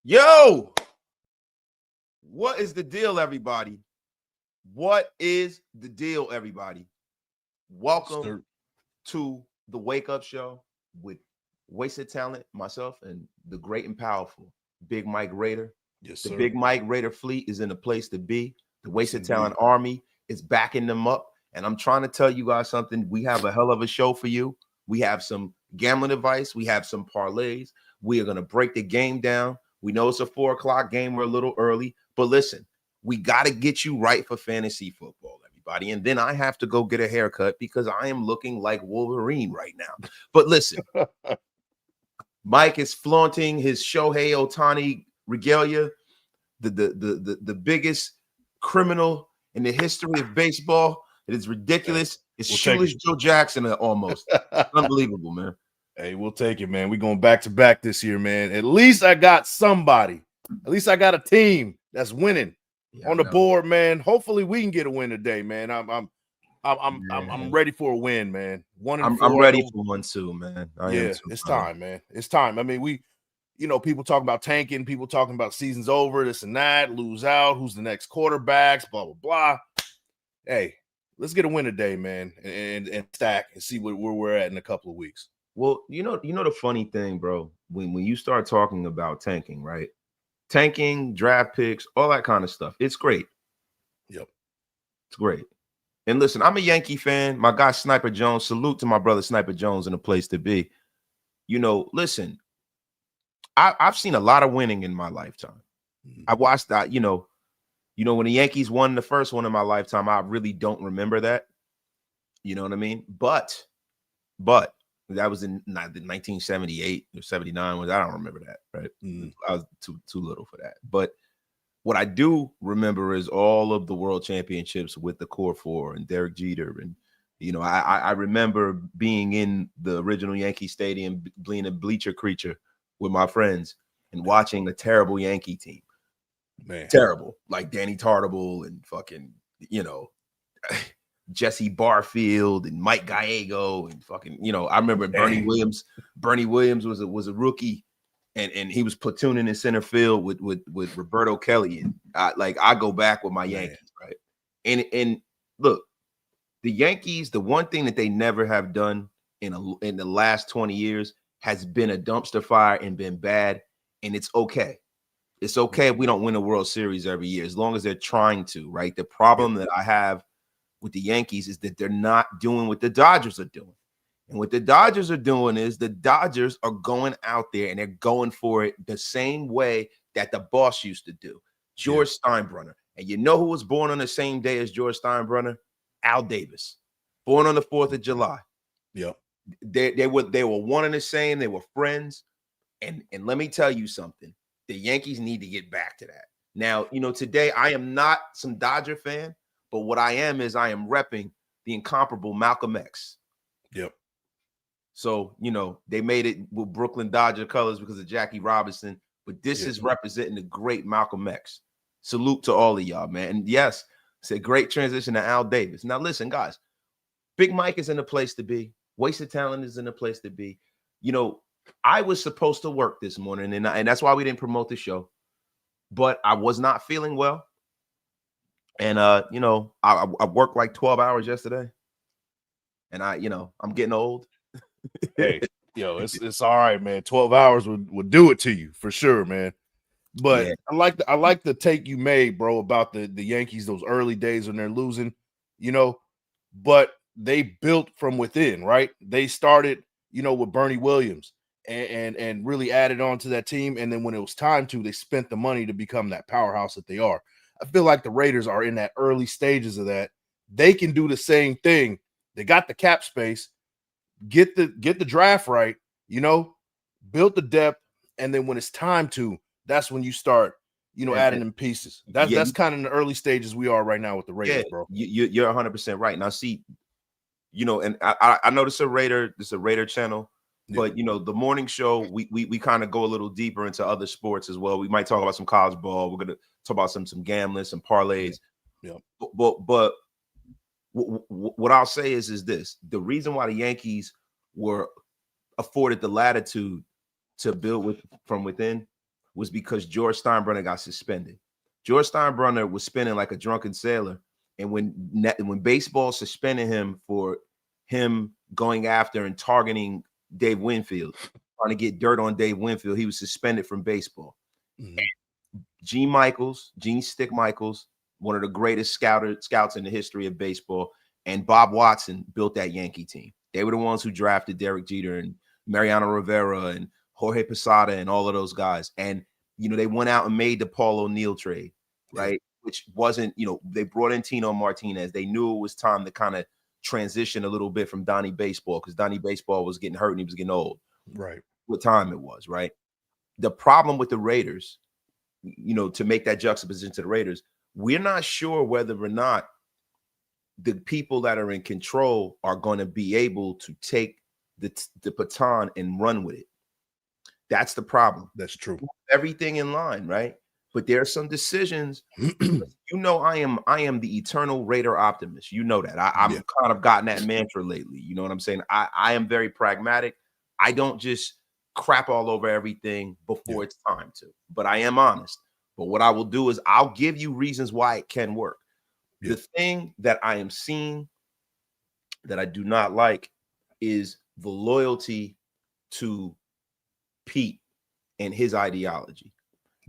Yo, what is the deal, everybody? What is the deal, everybody? Welcome to the Wake Up Show with Wasted Talent, myself, and the great and powerful Big Mike Raider. Yes, the sir. Big Mike Raider fleet is in the place to be. The Wasted Talent Army is backing them up. And I'm trying to tell you guys something. We have a hell of a show for you. We have some gambling advice. We have some parlays. We are going to break the game down. We know it's a 4 o'clock game. We're a little early. But listen, we got to get you right for fantasy football, everybody. And then I have to go get a haircut because I am looking like Wolverine right now. But listen, Mike is flaunting his Shohei Ohtani regalia, the biggest criminal in the history of baseball. It is ridiculous. It's shoeless Joe Jackson almost. Unbelievable, man. Hey, we'll take it, man. We're going back to back this year, man. At least I got somebody. At least I got a team that's winning on the board, man. Hopefully we can get a win today, man. I'm ready for a win, man. I'm ready for one too, man. It's time, man. It's time. I mean, people talking about tanking, people talking about season's over, this and that, lose out, who's the next quarterbacks, blah, blah, blah. Hey, let's get a win today, man, and stack and see where we're at in a couple of weeks. Well, you know the funny thing, bro, when you start talking about tanking, right? Tanking, draft picks, all that kind of stuff. It's great. Yep. It's great. And listen, I'm a Yankee fan. My guy Sniper Jones, salute to my brother Sniper Jones in a place to be. Listen, I've seen a lot of winning in my lifetime. I watched that, when the Yankees won the first one in my lifetime, I really don't remember that. You know what I mean? But that was in 1978 or 79. I don't remember that, right? I was too little for that. But what I do remember is all of the world championships with the core four and Derek Jeter. And, I remember being in the original Yankee Stadium, being a bleacher creature with my friends and watching a terrible Yankee team. Man. Terrible. Like Danny Tartable and fucking, Jesse Barfield and Mike Gallego and fucking, I remember Bernie Williams. Bernie Williams was a rookie and he was platooning in center field with Roberto Kelly. And I go back with my Yankees, right? And look, the Yankees, the one thing that they never have done in the last 20 years has been a dumpster fire and been bad. And it's okay. It's okay if we don't win a World Series every year, as long as they're trying to, right? The problem that I have with the Yankees is that they're not doing what the Dodgers are doing. And what the Dodgers are doing is the Dodgers are going out there and they're going for it the same way that the boss used to do, George Steinbrenner. And you know who was born on the same day as George Steinbrenner? Al Davis, born on the 4th of July. Yep. They were one and the same. They were friends. And let me tell you something. The Yankees need to get back to that. Now, today I am not some Dodger fan. But what I am is I am repping the incomparable Malcolm X. Yep. So, they made it with Brooklyn Dodger colors because of Jackie Robinson. But this is representing the great Malcolm X. Salute to all of y'all, man. And yes, it's a great transition to Al Davis. Now, listen, guys. Big Mike is in the place to be. Wasted Talent is in the place to be. I was supposed to work this morning, and that's why we didn't promote the show. But I was not feeling well. And, I worked like 12 hours yesterday and I'm getting old. Hey, it's all right, man. 12 hours would do it to you for sure, man. But I like the take you made, bro, about the Yankees, those early days when they're losing, but they built from within, right? They started, with Bernie Williams and really added on to that team. And then when it was time to, they spent the money to become that powerhouse that they are. I feel like the Raiders are in that early stages of that, they can do the same thing. They got the cap space, get the draft right, build the depth, and then when it's time to, that's when you start, adding in pieces. That's kind of in the early stages we are right now with the Raiders, bro. You're 100% right. Now, see, and I know this is a Raider channel, but the morning show we kind of go a little deeper into other sports as well. We might talk about some college ball. We're gonna talk about some gambling, some parlays. Yeah. But what I'll say is this: the reason why the Yankees were afforded the latitude to build from within was because George Steinbrenner got suspended. George Steinbrenner was spinning like a drunken sailor. And when baseball suspended him for him going after and targeting Dave Winfield, trying to get dirt on Dave Winfield, he was suspended from baseball. Gene Stick Michaels, one of the greatest scouts in the history of baseball, and Bob Watson built that Yankee team. They were the ones who drafted Derek Jeter and Mariano Rivera and Jorge Posada and all of those guys. And, they went out and made the Paul O'Neill trade, right? Which wasn't, they brought in Tino Martinez. They knew it was time to kind of transition a little bit from Donnie Baseball because Donnie Baseball was getting hurt and he was getting old. Right. What time it was, right? The problem with the Raiders, to make that juxtaposition to the Raiders, we're not sure whether or not the people that are in control are going to be able to take the baton and run with it. That's the problem. That's true. Everything in line, right? But there are some decisions. I am the eternal Raider optimist. You know that. I've kind of gotten that mantra lately. You know what I'm saying? I am very pragmatic. I don't just crap all over everything before it's time to. But I am honest. But what I will do is I'll give you reasons why it can work. The thing that I am seeing that I do not like is the loyalty to Pete and his ideology.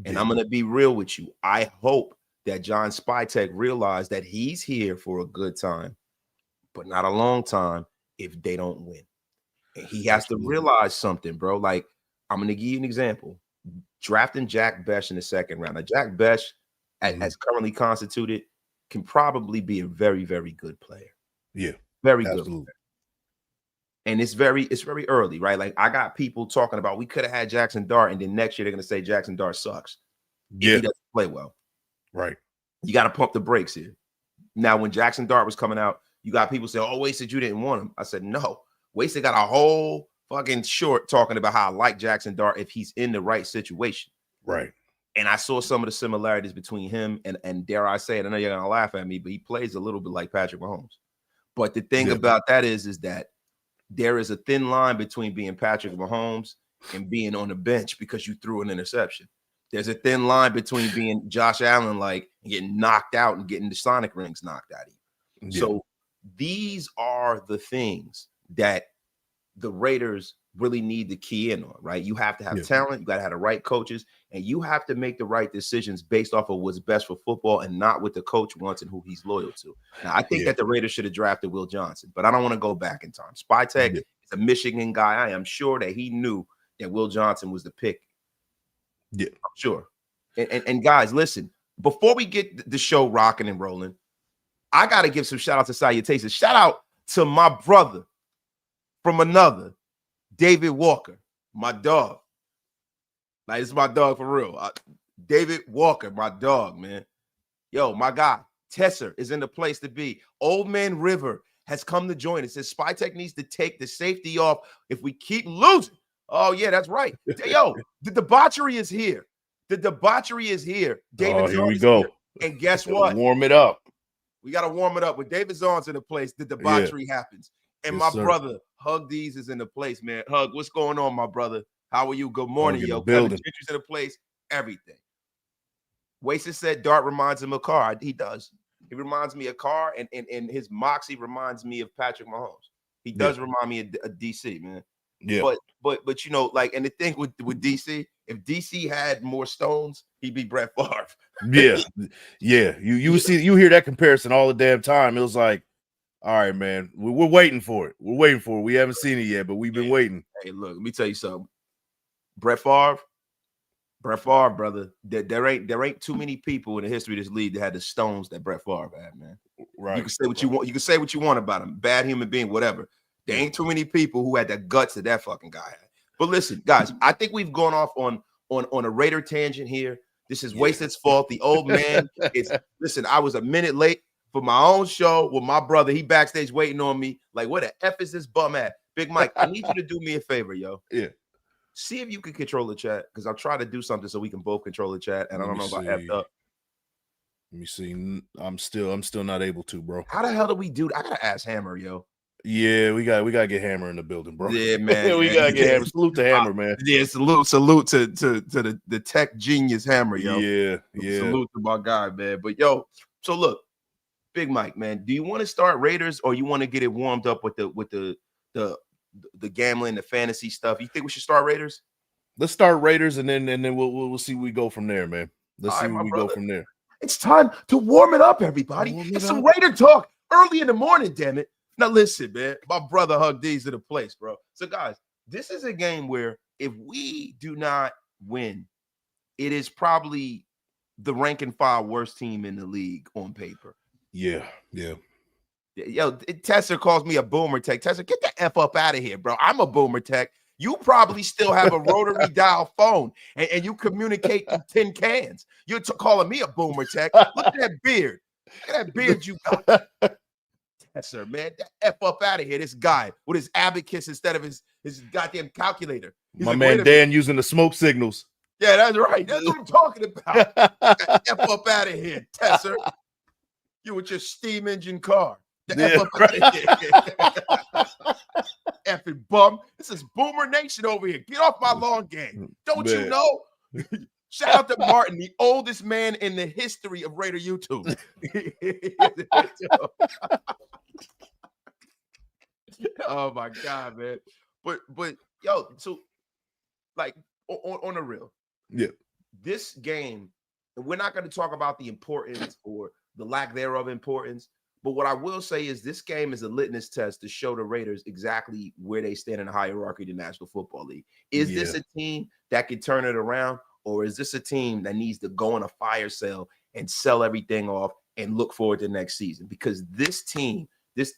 And I'm going to be real with you. I hope that John Spytek realized that he's here for a good time, but not a long time if they don't win. And he has to realize something, bro. Like, I'm going to give you an example. Drafting Jack Besh in the second round. Now, Jack Besh, as currently constituted, can probably be a very, very good player. Yeah. Very good player. And it's very early, right? Like, I got people talking about we could have had Jackson Dart, and then next year they're going to say Jackson Dart sucks. Yeah. He doesn't play well. Right. You got to pump the brakes here. Now, when Jackson Dart was coming out, you got people say, oh, Wasted, you didn't want him. I said, no. Wasted got a whole fucking short talking about how I like Jackson Dart if he's in the right situation. Right. And I saw some of the similarities between him and dare I say it, I know you're going to laugh at me, but he plays a little bit like Patrick Mahomes. But the thing about that is that there is a thin line between being Patrick Mahomes and being on the bench because you threw an interception. There's a thin line between being Josh Allen, like getting knocked out and getting the Sonic rings knocked out of you. Yeah. So these are the things that the Raiders really need to key in on, right? You have to have talent, you got to have the right coaches, and you have to make the right decisions based off of what's best for football and not what the coach wants and who he's loyal to. Now, I think that the Raiders should have drafted Will Johnson, but I don't want to go back in time. Spytek is a Michigan guy. I am sure that he knew that Will Johnson was the pick. Yeah, I'm sure. And guys, listen, before we get the show rocking and rolling, I got to give some shout out to salutations. Shout out to my brother from another, David Walker, my dog. Like, it's my dog for real. David Walker, my dog, man. Yo, my guy, Tesser is in the place to be. Old Man River has come to join us. Says Spytek needs to take the safety off if we keep losing. Oh, yeah, that's right. Yo, the debauchery is here. The debauchery is here. David here we go. Here. And guess what? Warm it up. We got to warm it up. When David Zahn's in the place, the debauchery happens. And my brother, Hug D's is in the place, man. Hug, what's going on, my brother? How are you? Good morning, yo. Kevin Gentry's in the place. Everything. Wasted said Dart reminds him of Carr. He does. He reminds me of Carr, and his moxie reminds me of Patrick Mahomes. He does remind me of DC, man. Yeah. But you know, like, and the thing with DC, if DC had more stones, he'd be Brett Favre. Yeah. You hear that comparison all the damn time. It was like, all right, man, we're waiting for it. We're waiting for it. We haven't seen it yet, but we've been waiting. Hey, look, let me tell you something. Brett Favre, brother. There ain't too many people in the history of this league that had the stones that Brett Favre had, man. Right. You can say what you want. You can say what you want about him. Bad human being, whatever. There ain't too many people who had the guts that fucking guy had. But listen, guys, I think we've gone off on a Raider tangent here. This is Wasted's fault. The old man is, listen, I was a minute late for my own show with my brother. He backstage waiting on me. Like, where the F is this bum at? Big Mike, I need you to do me a favor, yo. Yeah. See if you can control the chat, because I'll try to do something so we can both control the chat. And I don't know if I effed up. Let me see. I'm still not able to, bro. How the hell do we do? I gotta ask Hammer, yo. Yeah, we gotta get Hammer in the building, bro. Yeah, man. We gotta get Hammer. Salute to Hammer, man. Yeah, salute to the tech genius Hammer, yo. Yeah. Salute to my guy, man. But yo, so look, Big Mike, man, do you want to start Raiders or you want to get it warmed up with the gambling, the fantasy stuff? You think we should start Raiders? Let's start Raiders and then we'll see where we go from there, man. Let's see where we go from there. It's time to warm it up, everybody. It's some Raider talk early in the morning, damn it. Now listen, man, my brother hugged these to the place, bro. So guys, this is a game where if we do not win, it is probably the rank and file worst team in the league on paper. Yeah. Yo, Tesser calls me a boomer tech. Tesser, get the F up out of here, bro. I'm a boomer tech. You probably still have a rotary dial phone and you communicate in tin cans. You're calling me a boomer tech. Look at that beard. Look at that beard you got. Tesser, man, F up out of here. This guy with his abacus instead of his goddamn calculator. He's my man Dan using the smoke signals. Yeah, that's right. That's what I'm talking about. F up out of here, Tesser. You with your steam engine car. F up out of here. Effing bum. This is Boomer Nation over here. Get off my lawn game. Don't you know? Shout out to Martin, the oldest man in the history of Raider YouTube. Oh my God, man. But yo, so like on the real, this game, we're not going to talk about the importance or the lack thereof importance. But what I will say is this game is a litmus test to show the Raiders exactly where they stand in the hierarchy of the National Football League. Is this a team that can turn it around, or is this a team that needs to go on a fire sale and sell everything off and look forward to next season? Because this team, this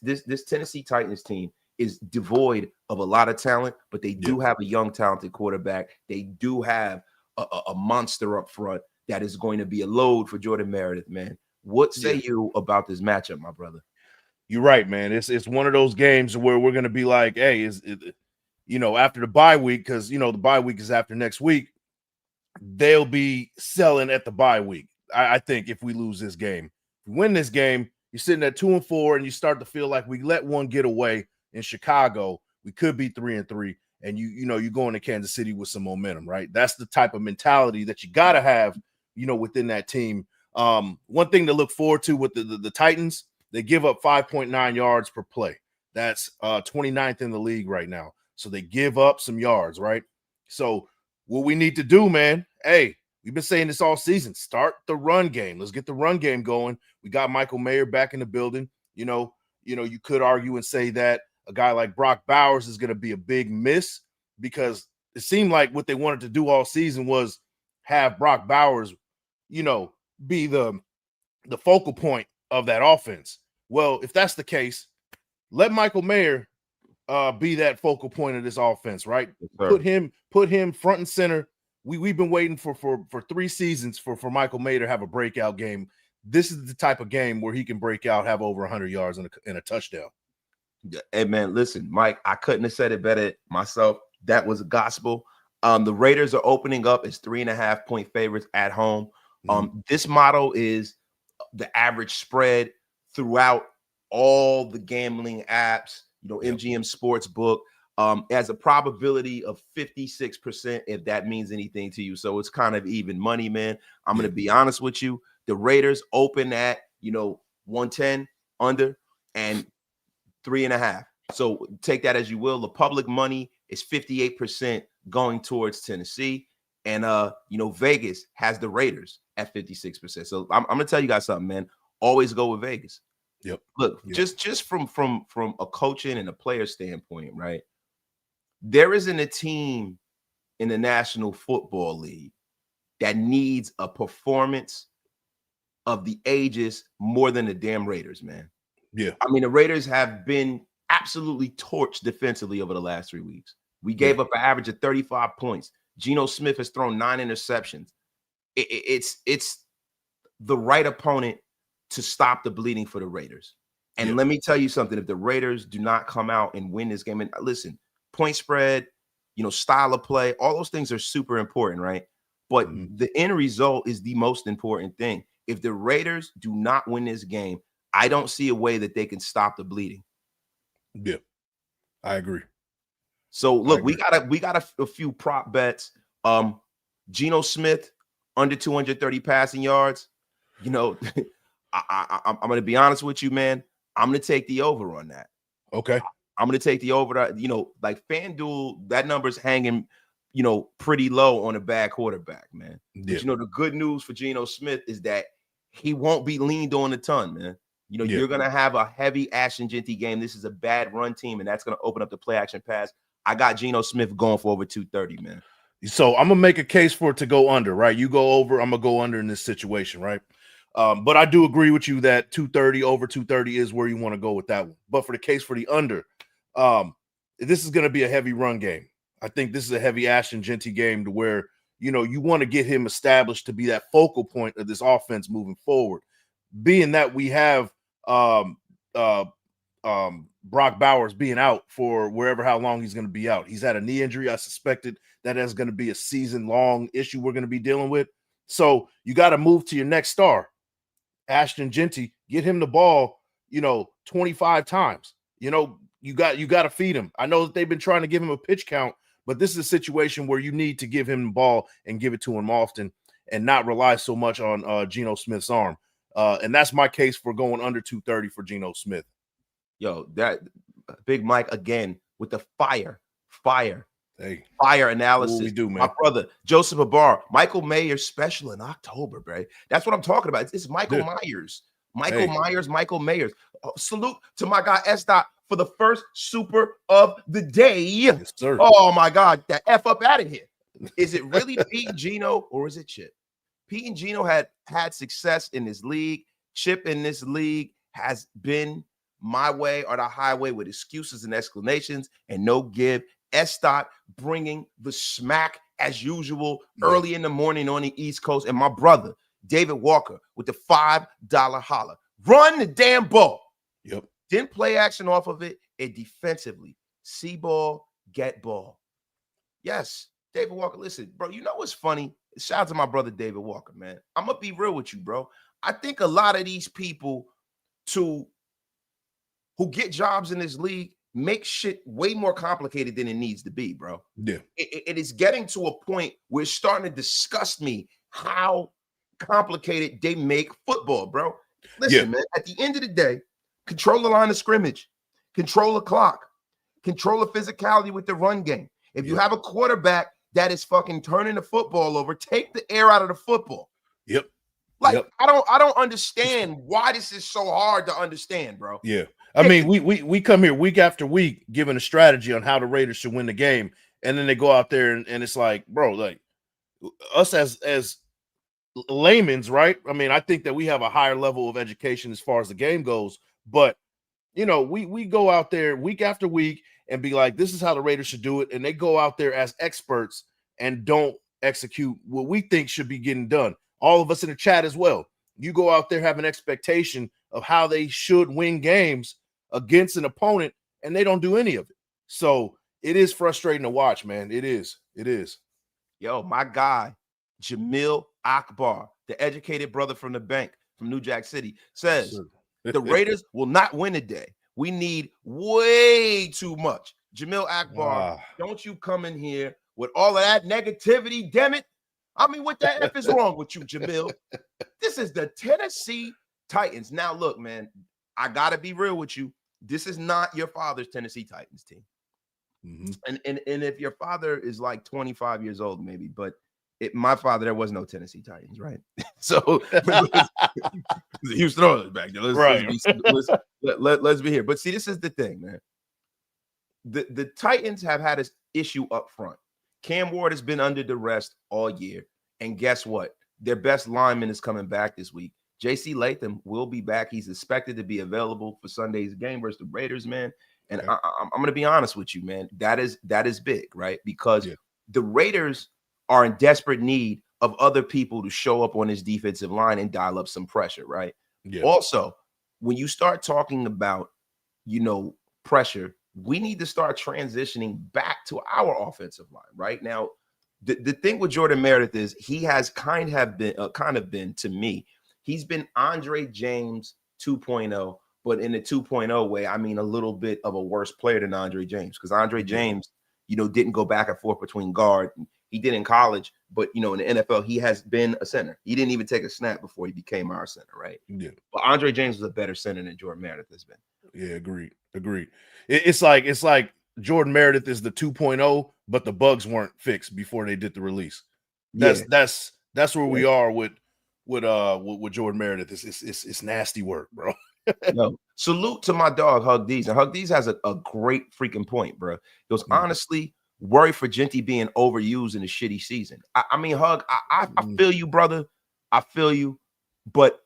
Tennessee Titans team, is devoid of a lot of talent, but they do have a young, talented quarterback. They do have a monster up front that is going to be a load for Jordan Meredith, man. What say you about this matchup, my brother? You're right, man. It's one of those games where we're going to be like, hey, after the bye week, because, the bye week is after next week, they'll be selling at the bye week. I think if we lose this game, if we win this game, you're sitting at 2-4 and you start to feel like we let one get away in Chicago. We could be 3-3 and you go into Kansas City with some momentum, right? That's the type of mentality that you got to have, within that team. One thing to look forward to with the Titans, they give up 5.9 yards per play. That's 29th in the league right now. So they give up some yards, right? So what we need to do, man, hey, we've been saying this all season. Start the run game. Let's get the run game going. We got Michael Mayer back in the building. You could argue and say that a guy like Brock Bowers is going to be a big miss because it seemed like what they wanted to do all season was have Brock Bowers, be the focal point of that offense. Well, if that's the case, let Michael Mayer be that focal point of this offense, right? Yes, put him front and center. We've been waiting for 3 seasons for Michael Mayer to have a breakout game. This is the type of game where he can break out, have over 100 yards and a touchdown. Hey man, listen, Mike, I couldn't have said it better myself. That was gospel. The Raiders are opening up as 3.5-point favorites at home. This model is the average spread throughout all the gambling apps, MGM Sportsbook, has a probability of 56%, if that means anything to you. So it's kind of even money, man. I'm going to be honest with you. The Raiders open at, 110 under and 3.5. So take that as you will. The public money is 58% going towards Tennessee. And, Vegas has the Raiders at 56%. So I'm going to tell you guys something, man. Always go with Vegas. Yep. Look, just from a coaching and a player standpoint, right? There isn't a team in the National Football League that needs a performance of the ages more than the damn Raiders, man. Yeah. I mean, the Raiders have been absolutely torched defensively over the last 3 weeks. We gave up an average of 35 points. Geno Smith has thrown 9 interceptions. It's the right opponent to stop the bleeding for the Raiders. And let me tell you something. If the Raiders do not come out and win this game, and listen, point spread, style of play, all those things are super important, right? But the end result is the most important thing. If the Raiders do not win this game, I don't see a way that they can stop the bleeding. Yeah, I agree. So look, we got a few prop bets. Geno Smith under 230 passing yards. I'm going to be honest with you, man. I'm going to take the over on that. Okay. I'm going to take the over. Like FanDuel, that number's hanging, pretty low on a bad quarterback, man. Yeah. But, the good news for Geno Smith is that he won't be leaned on a ton, man. You're going to have a heavy Ashton Jeanty game. This is a bad run team, and that's going to open up the play action pass. I got Geno Smith going for over 230, man. So I'm going to make a case for it to go under, right? You go over, I'm going to go under in this situation, right? But I do agree with you that 230 over 230 is where you want to go with that one. But for the case for the under, this is going to be a heavy run game. I think this is a heavy Ashton Jeanty game to where, you want to get him established to be that focal point of this offense moving forward. Being that we have Brock Bowers being out for how long he's going to be out. He's had a knee injury. I suspected that is going to be a season-long issue we're going to be dealing with. So you got to move to your next star, Ashton Jeanty. Get him the ball, 25 times. You got to feed him. I know that they've been trying to give him a pitch count, but this is a situation where you need to give him the ball and give it to him often and not rely so much on Geno Smith's arm. And that's my case for going under 230 for Geno Smith. Yo, that Big Mike again with the fire analysis. We do, man. My brother Joseph Abar, Michael Mayers special in October, bro. That's what I'm talking about. It's Michael Myers. Michael Mayers. Salute to my guy S. Dot for the first super of the day. Yes, sir. Oh my God, that F up out of here. Is it really Pete and Geno or is it Chip? Pete and Geno had success in this league. Chip in this league has been my way or the highway with excuses and explanations and no give. S-Dot bringing the smack as usual early in the morning on the East Coast. And my brother, David Walker, with the $5 holler. Run the damn ball. Yep. Didn't play action off of it. And defensively, see ball, get ball. Yes, David Walker. Listen, bro, you know what's funny? Shout out to my brother, David Walker, man. I'm going to be real with you, bro. I think a lot of these people who get jobs in this league make shit way more complicated than it needs to be, bro. Yeah. It is getting to a point where it's starting to disgust me how complicated they make football, bro. Listen, man, at the end of the day, control the line of scrimmage, control the clock, control the physicality with the run game. If you have a quarterback that is fucking turning the football over, take the air out of the football. Yep. Like, I don't understand why this is so hard to understand, bro. Yeah. I mean, we come here week after week giving a strategy on how the Raiders should win the game, and then they go out there and it's like, bro, like us as laymen's, right? I mean, I think that we have a higher level of education as far as the game goes, but we go out there week after week and be like, this is how the Raiders should do it, and they go out there as experts and don't execute what we think should be getting done. All of us in the chat as well. You go out there have an expectation of how they should win games against an opponent, and they don't do any of it. So it is frustrating to watch, man. It is. Yo, my guy, Jamil Akbar, the educated brother from the bank from New Jack City, says the Raiders will not win today. We need way too much. Jamil Akbar, don't you come in here with all of that negativity, damn it. I mean, what the F is wrong with you, Jamil? This is the Tennessee Titans. Now, look, man, I got to be real with you. This is not your father's Tennessee Titans team. Mm-hmm. And if your father is like 25 years old, maybe, but my father, there was no Tennessee Titans, right? So Houston Oilers back there. Let's be here. But see, this is the thing, man. The Titans have had an issue up front. Cam Ward has been under duress all year. And guess what? Their best lineman is coming back this week. J.C. Latham will be back. He's expected to be available for Sunday's game versus the Raiders, man. And Okay. I'm going to be honest with you, man. That is big, right? Because Yeah. the Raiders are in desperate need of other people to show up on his defensive line and dial up some pressure, right? Yeah. Also, when you start talking about, pressure, we need to start transitioning back to our offensive line right now. The thing with Jordan Meredith is he has kind of been to me, he's been Andre James 2.0, but in the 2.0 way, I mean a little bit of a worse player than Andre James, because Andre James, didn't go back and forth between guard. He did in college, but in the NFL, he has been a center. He didn't even take a snap before he became our center, right? Yeah. But Andre James was a better center than Jordan Meredith has been. Yeah, agreed. It's like Jordan Meredith is the 2.0, but the bugs weren't fixed before they did the release. That's where we are with Jordan Meredith. It's nasty work, bro. Yo, salute to my dog Hug D's, and Hug D's has a great freaking point, bro. He goes, honestly, worry for Genty being overused in a shitty season. I mean, Hug, I feel you, brother. I feel you, but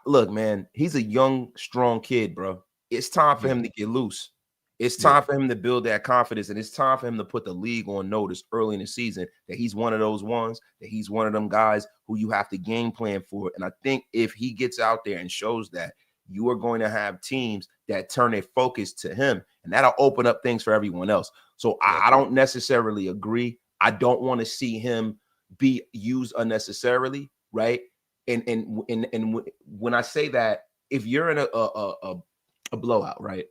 look, man, he's a young, strong kid, bro. It's time for him to get loose. It's time for him to build that confidence, and it's time for him to put the league on notice early in the season that he's one of those ones, that he's one of them guys who you have to game plan for. And I think if he gets out there and shows that, you are going to have teams that turn their focus to him, and that'll open up things for everyone else. So I don't necessarily agree. I don't want to see him be used unnecessarily, right? And when I say that, if you're in a blowout, right?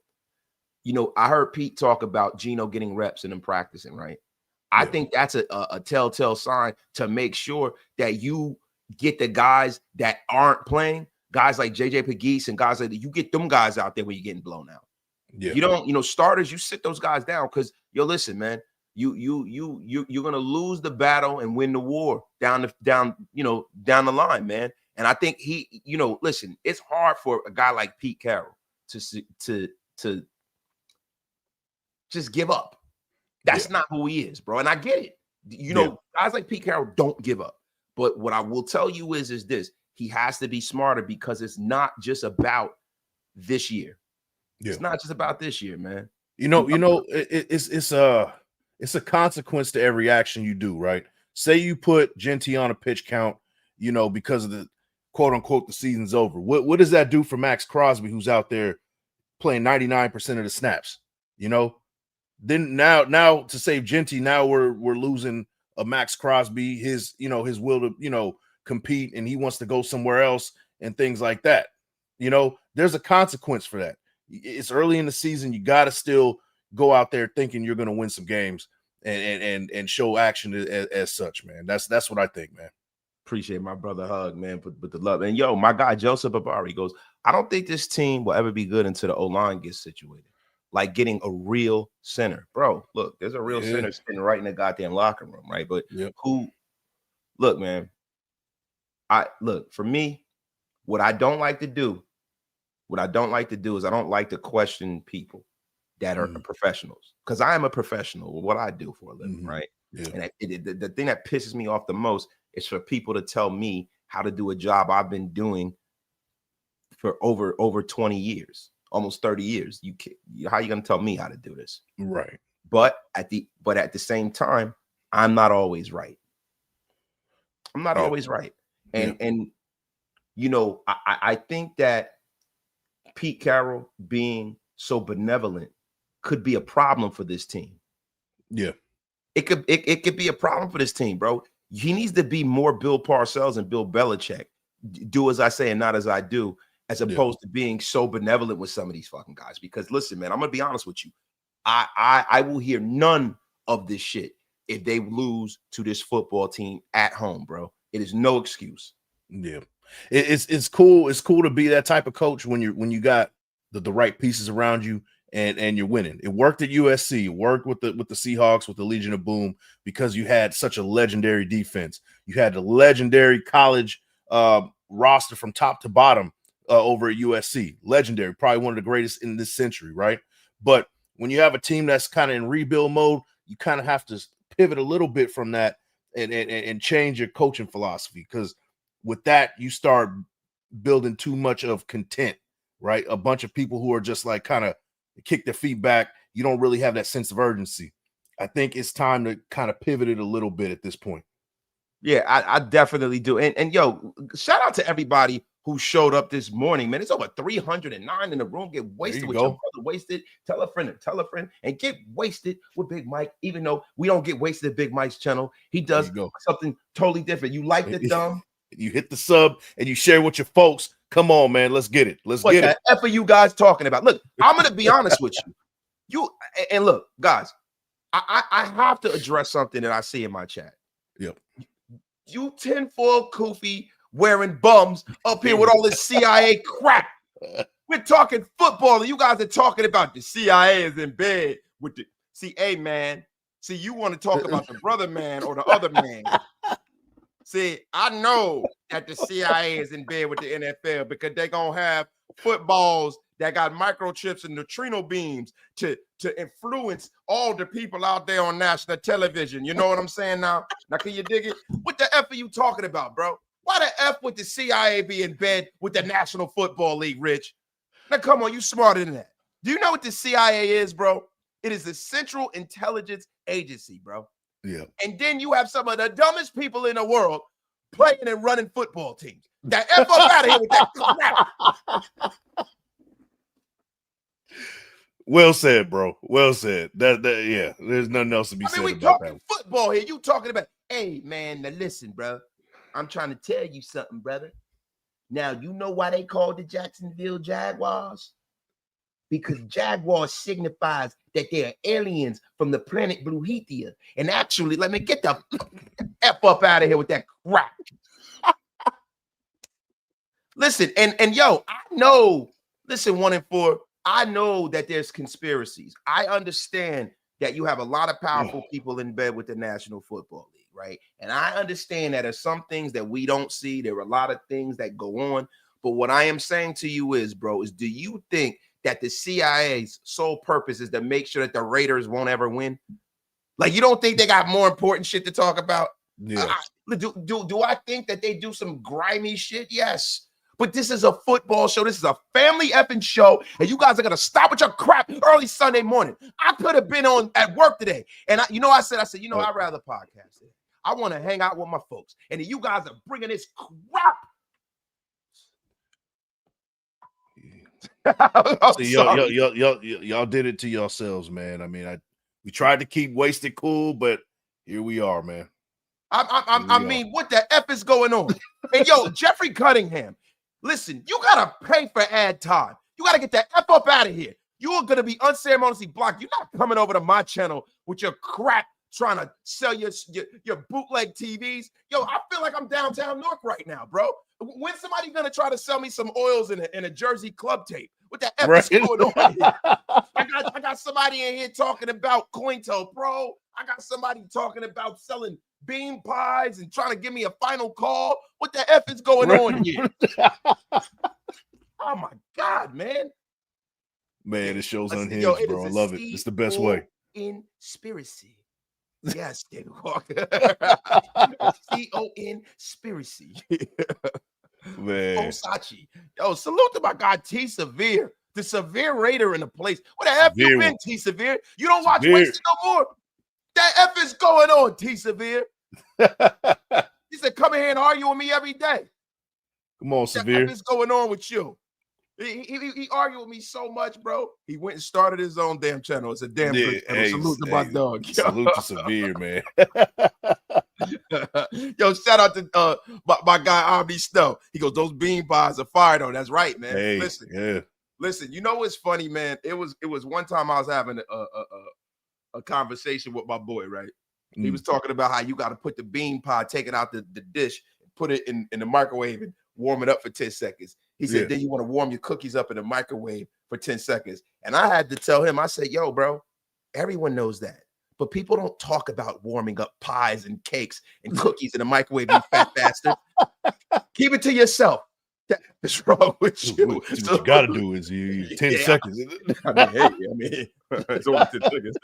I heard Pete talk about Geno getting reps and him practicing, right? I think that's a telltale sign to make sure that you get the guys that aren't playing, guys like JJ Pegues and guys like that, you get them guys out there when you're getting blown out. Yeah. You don't, starters, you sit those guys down because listen, man, you're gonna lose the battle and win the war down the line, man. And I think he, listen, it's hard for a guy like Pete Carroll to just give up. That's not who he is, bro. And I get it. Guys like Pete Carroll don't give up. But what I will tell you is this: he has to be smarter, because it's not just about this year. Yeah. It's not just about this year, man. It's a consequence to every action you do, right? Say you put Genty on a pitch count, because of the quote unquote the season's over. What does that do for Max Crosby, who's out there playing 99% of the snaps? Then now to save Genty, now we're losing a Max Crosby, his will to compete, and he wants to go somewhere else and things like that. There's a consequence for that. It's early in the season. You got to still go out there thinking you're going to win some games and show action as such, man. That's what I think, man. Appreciate my brother Hug, man, but the love. And my guy Joseph Babari goes, I don't think this team will ever be good until the O-line gets situated. Like getting a real center. Bro, look, there's a real center sitting right in the goddamn locker room, right? But look, man, for me, what I don't like to do is I don't like to question people that are professionals, because I am a professional with what I do for a living, right? Yeah. And the thing that pisses me off the most is for people to tell me how to do a job I've been doing for over 20 years, almost 30 years. How are you going to tell me how to do this? Right. But at the same time, I'm not always right. I'm not always right. And I think that Pete Carroll being so benevolent could be a problem for this team. Yeah. It could be a problem for this team, bro. He needs to be more Bill Parcells and Bill Belichick. Do as I say and not as I do, as opposed to being so benevolent with some of these fucking guys. Because listen, man, I'm gonna be honest with you. I will hear none of this shit if they lose to this football team at home, bro. It is no excuse. Yeah. It's cool. It's cool to be that type of coach when you got the right pieces around you and you're winning. It worked at USC. It worked with the Seahawks, with the Legion of Boom, because you had such a legendary defense. You had the legendary college roster from top to bottom over at USC. Legendary, probably one of the greatest in this century, right? But when you have a team that's kind of in rebuild mode, you kind of have to pivot a little bit from that and change your coaching philosophy, because with that, you start building too much of content, right? A bunch of people who are just like kind of kick their feet back. You don't really have that sense of urgency. I think it's time to kind of pivot it a little bit at this point. Yeah, I definitely do. And yo, shout out to everybody who showed up this morning, man. It's over 309 in the room. Get wasted with your brother. Wasted. Tell a friend, and get wasted with Big Mike. Even though we don't get wasted at Big Mike's channel, he does something totally different. You like the thumb? You hit the sub and you share with your folks. Come on, man. Let's get it. Let's get it. What the F are you guys talking about? Look, I'm gonna be honest with you. And look, guys, I have to address something that I see in my chat. Yep. You tinfoil koofy wearing bums up here with all this CIA crap. We're talking football, and you guys are talking about the CIA is in bed with the CA man. See, you want to talk about the brother man or the other man. See, I know that the CIA is in bed with the NFL because they're gonna have footballs that got microchips and neutrino beams to influence all the people out there on national television. You know what I'm saying now? Now, can you dig it? What the F are you talking about, bro? Why the F would the CIA be in bed with the National Football League, Rich? Now, come on, you smarter than that. Do you know what the CIA is, bro? It is the Central Intelligence Agency, bro. Yeah. And then you have some of the dumbest people in the world playing and running football teams. That F up out of here with that crap. Well said, bro. Well said. Yeah, there's nothing else to be said. We about talking football here. You talking about, hey, man, now listen, bro. I'm trying to tell you something, brother. Now, you know why they called the Jacksonville Jaguars? Because Jaguar signifies that they are aliens from the planet Bluehethia. And actually, let me get the F up out of here with that crap. Listen, and yo, I know, listen, 1 and 4, I know that there's conspiracies. I understand that you have a lot of powerful people in bed with the National Football League, right? And I understand that there's some things that we don't see. There are a lot of things that go on. But what I am saying to you is, bro, is do you think that the CIA's sole purpose is to make sure that the Raiders won't ever win? Like, you don't think they got more important shit to talk about? Yeah. Do I think that they do some grimy shit? Yes. But this is a football show. This is a family effing show. And you guys are going to stop with your crap early Sunday morning. I could have been on at work today. And I said, you know, I'd rather podcast it. I want to hang out with my folks. And you guys are bringing this crap. Y'all did it to yourselves, man. I mean, we tried to keep wasted cool, but here we are, man. I mean, what the F is going on? And yo, Jeffrey Cunningham, listen, you gotta pay for ad time. You gotta get that F up out of here. You are gonna be unceremoniously blocked. You're not coming over to my channel with your crap trying to sell your bootleg TVs. Yo, I feel like I'm downtown North right now, bro. When's somebody gonna try to sell me some oils in a Jersey club tape? What the F is going on here? I got somebody in here talking about CoinTel Pro. I got somebody talking about selling bean pies and trying to give me a final call. What the F is going on here? Oh my God, man. Man, this show's unhinged, bro. I love it. It's the best way. Conspiracy. Yes, David Walker. C-O-N-spiracy. Man. Osachi. Yo, salute to my guy T Severe, the severe raider in the place. What the F you been, T Severe? You don't watch Wasted no more? That F is going on, T Severe. He said, come in here and argue with me every day. Come on, Severe. What is going on with you? He argued with me so much, bro. He went and started his own damn channel. It's a damn good channel. Salute to my dog. Salute to Severe, man. Yo, shout out to my guy Omni Snow. He goes, those bean pies are fire though. That's right, man. Hey, listen. You know what's funny, man? It was one time I was having a conversation with my boy, right? He was talking about how you got to put the bean pie, take it out the dish, put it in the microwave and warm it up for 10 seconds. He said, then you want to warm your cookies up in the microwave for 10 seconds. And I had to tell him, I said, yo, bro, everyone knows that. But people don't talk about warming up pies and cakes and cookies in the microwave, you fat bastard. Keep it to yourself. What's wrong with you? What you got to do is you 10 seconds. I mean, it's only 10 seconds.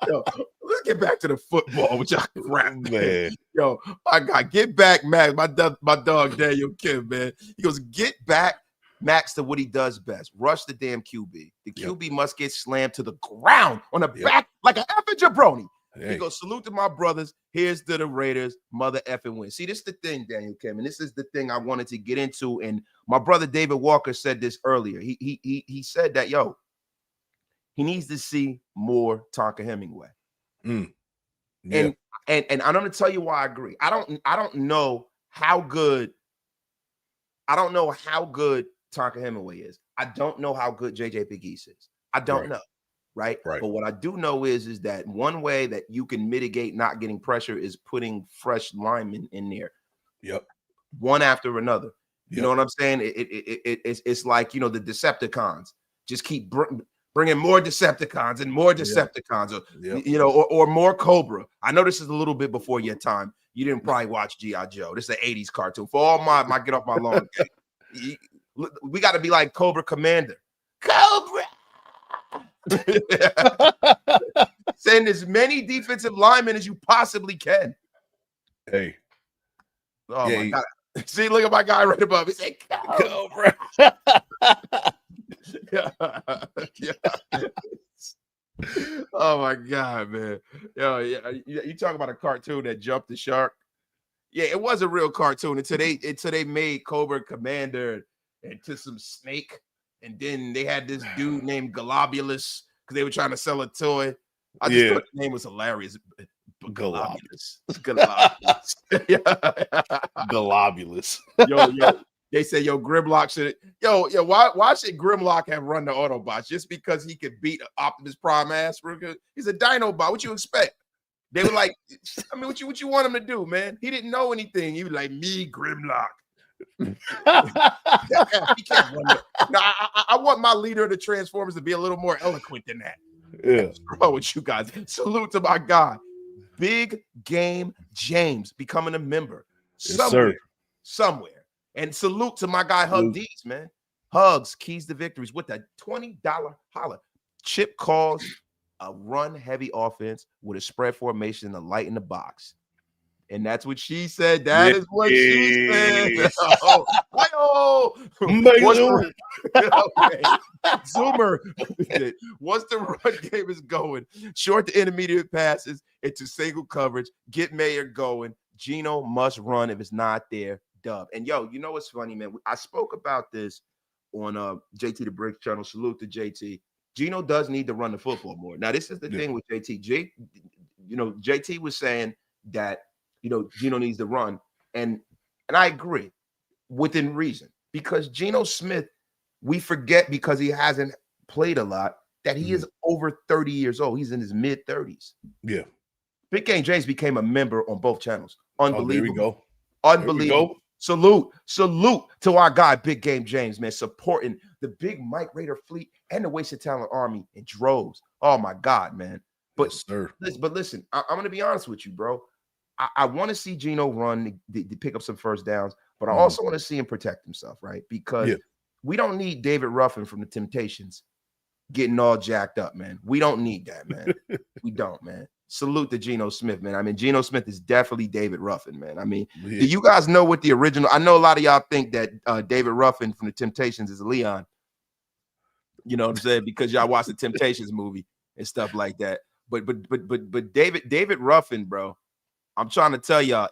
Yo, let's get back to the football, which I crap, man. Yo, my God, get back, Max. My dog Daniel Kim, man. He goes, get back, Max, to what he does best. Rush the damn QB. The QB must get slammed to the ground on the back like an effing jabroni. He goes, salute to my brothers. Here's to the Raiders, mother effing win. See, this is the thing, Daniel Kim, and this is the thing I wanted to get into. And my brother David Walker said this earlier. He said that, yo, he needs to see more Tonka Hemingway. And I'm going to tell you why I agree. I don't know how good Tonka Hemingway is. I don't know how good JJ Pegues is. I don't know. Right. But what I do know is that one way that you can mitigate not getting pressure is putting fresh linemen in there. One after another. You know what I'm saying? It's like, you know, the Decepticons. Just keep bringing more Decepticons and more Decepticons, or, you know, or more Cobra. I know this is a little bit before your time. You didn't probably watch G.I. Joe. This is an 80s cartoon. For all my get off my lawn. We got to be like Cobra Commander. Cobra! Send as many defensive linemen as you possibly can. Hey. Oh, my God. See, look at my guy right above. He said, Cobra. Oh, my God, man. Yo, you talk about a cartoon that jumped the shark. Yeah, it was a real cartoon until they made Cobra Commander into some snake. And then they had this dude named Globulus because they were trying to sell a toy. I just thought the name was hilarious. Globulus. Globulus. Yo. They say, yo, Grimlock should. Why should Grimlock have run the Autobots? Just because he could beat Optimus Prime ass? He's a Dinobot. What you expect? They were like, I mean, what you want him to do, man? He didn't know anything. He was like, me, Grimlock. He can't run that. No, I want my leader of the Transformers to be a little more eloquent than that. What's wrong with you guys? Salute to my guy, Big Game James, becoming a member somewhere. And salute to my guy Hug D's, man. Hugs, keys to victories with a $20 holler. Chip calls a run-heavy offense with a spread formation to lighten the box. And that's what she said. That is what she said. Zoomer. Once the run game is going, short to intermediate passes into single coverage, get Mayer going. Geno must run if it's not there. Dub. And yo, you know what's funny, man? I spoke about this on JT the Bricks channel. Salute to JT. Geno does need to run the football more. Now, this is the thing with JT. JT was saying that, Geno needs to run. And I agree within reason, because Geno Smith, we forget because he hasn't played a lot that he is over 30 years old. He's in his mid 30s. Yeah. Big Game James became a member on both channels. Unbelievable. There we go. Unbelievable. Salute to our guy, Big Game James, man, supporting the Big Mike Raider fleet and the Wasted Talent Army in droves. Oh, my God, man. But, listen, I'm going to be honest with you, bro. I want to see Geno run to pick up some first downs, but I also want to see him protect himself, right? Because we don't need David Ruffin from the Temptations getting all jacked up, man. We don't need that, man. We don't, man. Salute to Geno Smith, man. I mean, Geno Smith is definitely David Ruffin, man. I mean, do you guys know what the original? I know a lot of y'all think that David Ruffin from the Temptations is Leon. You know what I'm saying? Because y'all watch the Temptations movie and stuff like that. But David Ruffin, bro. I'm trying to tell y'all.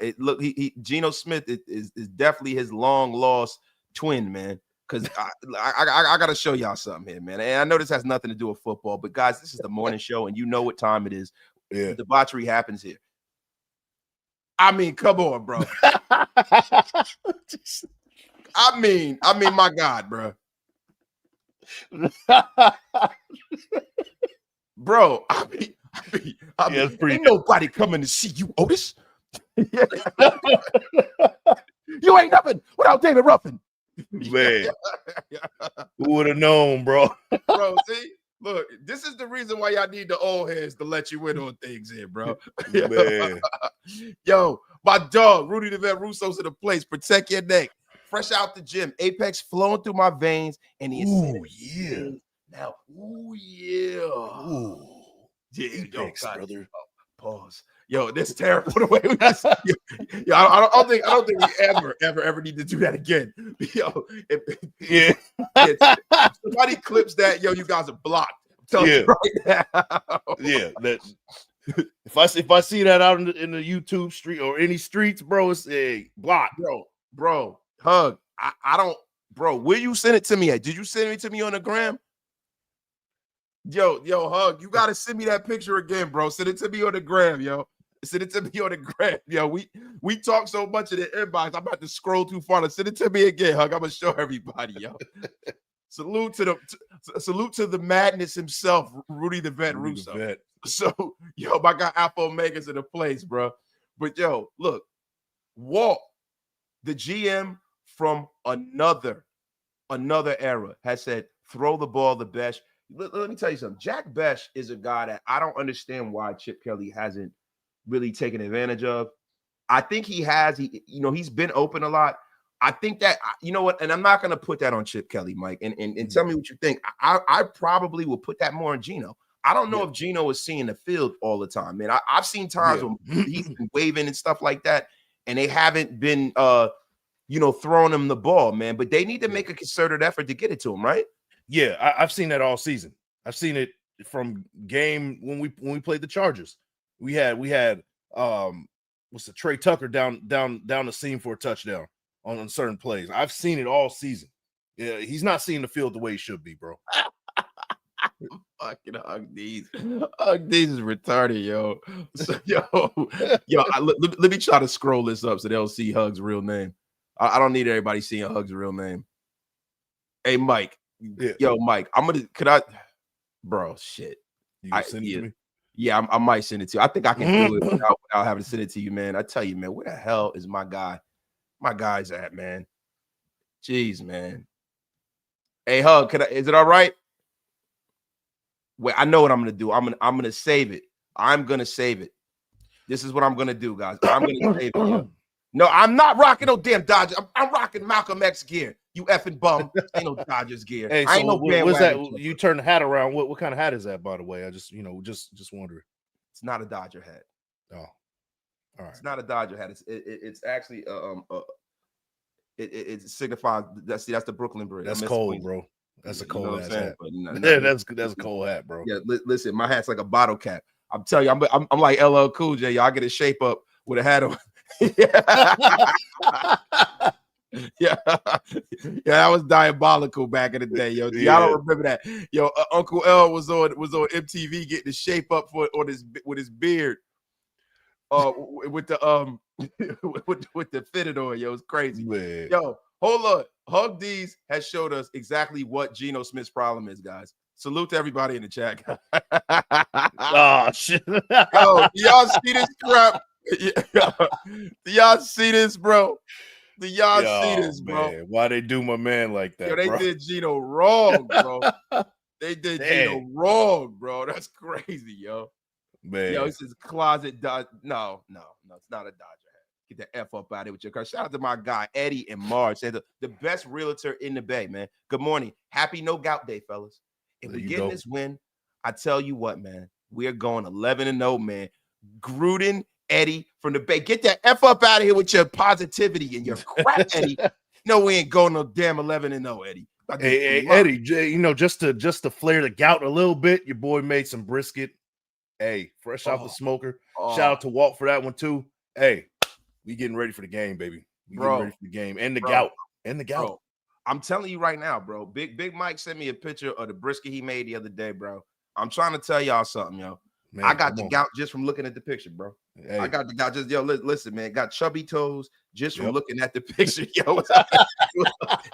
Geno Smith is definitely his long lost twin, man. Because I got to show y'all something here, man. And I know this has nothing to do with football, but guys, this is the morning show, and you know what time it is. Yeah. The debauchery happens here. I mean, come on, bro. I mean, my God, bro. Bro, I mean, ain't nobody coming to see you, Otis. You ain't nothing without David Ruffin. Man, who would have known, bro? Bro, see? Look, this is the reason why y'all need the old heads to let you in on things here, bro. Man. Yo, my dog, Rudy the Vet Russo's in the place. Protect your neck. Fresh out the gym. Apex flowing through my veins. And the now, yeah. Apex, brother. Pause. Yo, this terrible the way we just, yo, I don't think we ever need to do that again. Yo, if somebody clips that, yo, you guys are blocked. I'm telling you right now. Yeah, that if I see that out in the YouTube street or any streets, bro, it's a block. Bro, Hug. I don't, bro. Where you send it to me at? Did you send it to me on the gram? Yo, Hug, you gotta send me that picture again, bro. Send it to me on the gram, yo. Send it to me on the gram, yo. We talk so much in the inbox. I'm about to scroll too far to send it to me again, Hug. I'm gonna show everybody, yo. Salute to the madness himself, Rudy the Vet Russo. So, yo, my guy Alpha Omega's in the place, bro. But yo, look, Walt, the GM from another era, has said, throw the ball the best. Let me tell you something. Jack Besh is a guy that I don't understand why Chip Kelly hasn't really taken advantage of. I think he has. He's been open a lot. I think that, you know what, and I'm not going to put that on Chip Kelly, Mike, and tell me what you think. I probably will put that more on Geno. I don't know if Geno is seeing the field all the time, man. I've seen times when he's been waving and stuff like that, and they haven't been, throwing him the ball, man. But they need to make a concerted effort to get it to him, right? Yeah, I've seen that all season. I've seen it from game when we played the Chargers. We had Trey Tucker down the seam for a touchdown on certain plays. I've seen it all season. Yeah, he's not seeing the field the way he should be, bro. Fucking Hug D's. Hug D's is retarded, yo. So, let me try to scroll this up so they'll see Hug's real name. I don't need everybody seeing Hug's real name. Hey, Mike. Yeah. Yo, Mike, bro, shit. You send it to me? Yeah, I might send it to you. I think I can do it without having to send it to you, man. I tell you, man, where the hell is my guy? My guy's at, man. Jeez, man. Hey, Hug, is it all right? Wait, I know what I'm gonna do. I'm gonna save it. I'm gonna save it. This is what I'm gonna do, guys. I'm gonna save it. Yo. No, I'm not rocking no damn Dodgers. I'm rocking Malcolm X gear. You effing bum. Ain't no Dodgers gear. Hey, I ain't so what's that? You turn the hat around. What kind of hat is that, by the way? I just wondering. It's not a Dodger hat. Oh, all right. It's not a Dodger hat. It's actually it signifies that's the Brooklyn Bridge. That's cold, bro. That's a cold ass hat. That's a cold hat, bro. Yeah, listen, my hat's like a bottle cap. I'm telling you, I'm like LL Cool J. Y'all get a shape up with a hat on. Yeah, that was diabolical back in the day, yo. Y'all don't remember that, yo? Uncle L was on MTV getting the shape up with his beard, with the with the fitted on, yo. It's crazy, man. Yo. Hold on, Hug D's has showed us exactly what Geno Smith's problem is, guys. Salute to everybody in the chat. Oh shit! Yo, do y'all see this crap? Do y'all see this, bro? Do y'all see this, bro? Man. Why they do my man like that? Yo, they bro? did Geno wrong, bro. They did Geno wrong, bro. That's crazy, yo. Man, yo, this is closet. No, it's not a Dodger hat. Get the F up out of here with your car. Shout out to my guy Eddie and Marge. They're the best realtor in the Bay, man. Good morning. Happy No Gout Day, fellas. If we get this win, I tell you what, man, we are going 11-0, man. Gruden, Eddie from the Bay. Get that F up out of here with your positivity and your crap, Eddie. No, we ain't going no damn 11-0, Eddie. Hey, Eddie, just to flare the gout a little bit, your boy made some brisket. Hey, fresh out the smoker. Shout out to Walt for that one too. Hey, we getting ready for the game, baby. We getting ready for the game and the gout. And the gout. Bro, I'm telling you right now, bro. Big Mike sent me a picture of the brisket he made the other day, bro. I'm trying to tell y'all something, yo. Man, I got the gout just from looking at the picture, bro. Hey. I got the gout just, yo, listen, man. Got chubby toes just from looking at the picture, yo.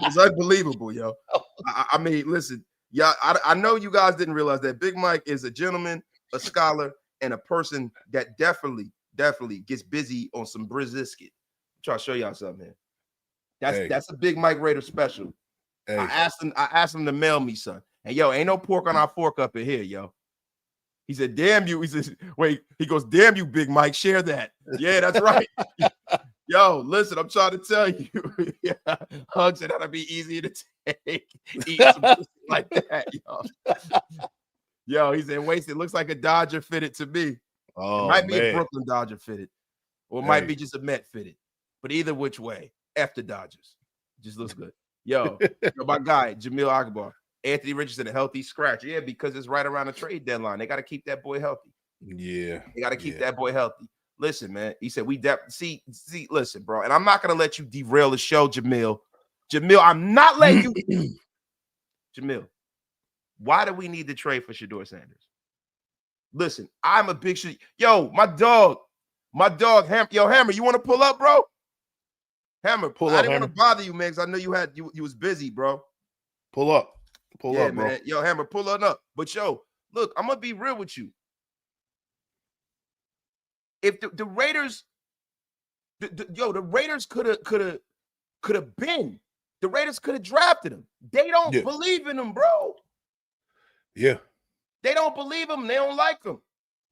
It's unbelievable, yo. I mean, listen, y'all, I know you guys didn't realize that Big Mike is a gentleman, a scholar, and a person that definitely gets busy on some brisket. I'm trying to show y'all something, man. That's a Big Mike Raider special. Hey. I asked him to mail me, son. And yo, ain't no pork on our fork up in here, yo. He said, damn you. He says, wait, he goes, damn you, Big Mike, share that. Yeah, that's right. Yo, listen, I'm trying to tell you. Yeah, Hug said that'll be easier to take. Eat some like that, yo. Yo, he said, waste, it looks like a Dodger fitted to me. It might be a Brooklyn Dodger fitted, or it might be just a Met fitted. But either which way, F the Dodgers. Just looks good. Yo, my guy, Jamil Akbar. Anthony Richardson, a healthy scratch. Yeah, because it's right around the trade deadline. They got to keep that boy healthy. Yeah. They got to keep that boy healthy. Listen, man. He said, see, listen, bro. And I'm not going to let you derail the show, Jamil. Jamil, I'm not letting you. Jamil, why do we need to trade for Shedeur Sanders? Listen, I'm a big shit. Yo, my dog, Hammer, you want to pull up, bro? Hammer, pull up. I didn't want to bother you, man, because I know you was busy, bro. Pull up, bro. Man. Yo, Hammer, pull on up. But yo, look, I'm gonna be real with you. If the Raiders, the Raiders could have been. The Raiders could have drafted him. They don't believe in him, bro. Yeah. They don't believe him. They don't like him.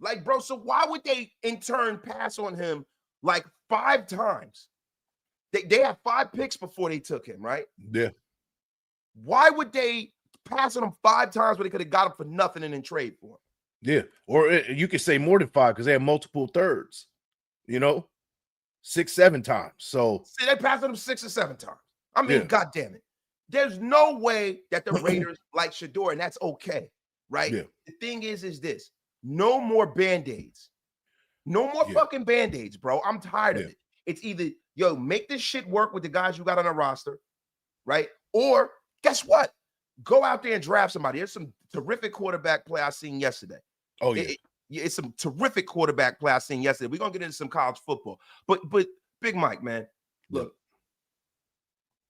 Like, bro, so why would they in turn pass on him like 5 times? They had 5 picks before they took him, right? Yeah. Why would they pass on him 5 times when they could have got him for nothing and then trade for him? Yeah. Or you could say more than 5 because they have multiple thirds, 6, 7 times. So see, they passed on him 6 or 7 times. I mean, God damn it. There's no way that the Raiders like Shedeur, and that's okay, right? Yeah. The thing is this. No more Band-Aids. No more fucking Band-Aids, bro. I'm tired of it. It's either, make this shit work with the guys you got on the roster, right? Or guess what? Go out there and draft somebody. There's some terrific quarterback play I seen yesterday. Oh, yeah. It's some terrific quarterback play I seen yesterday. We're going to get into some college football. But Big Mike, man, look.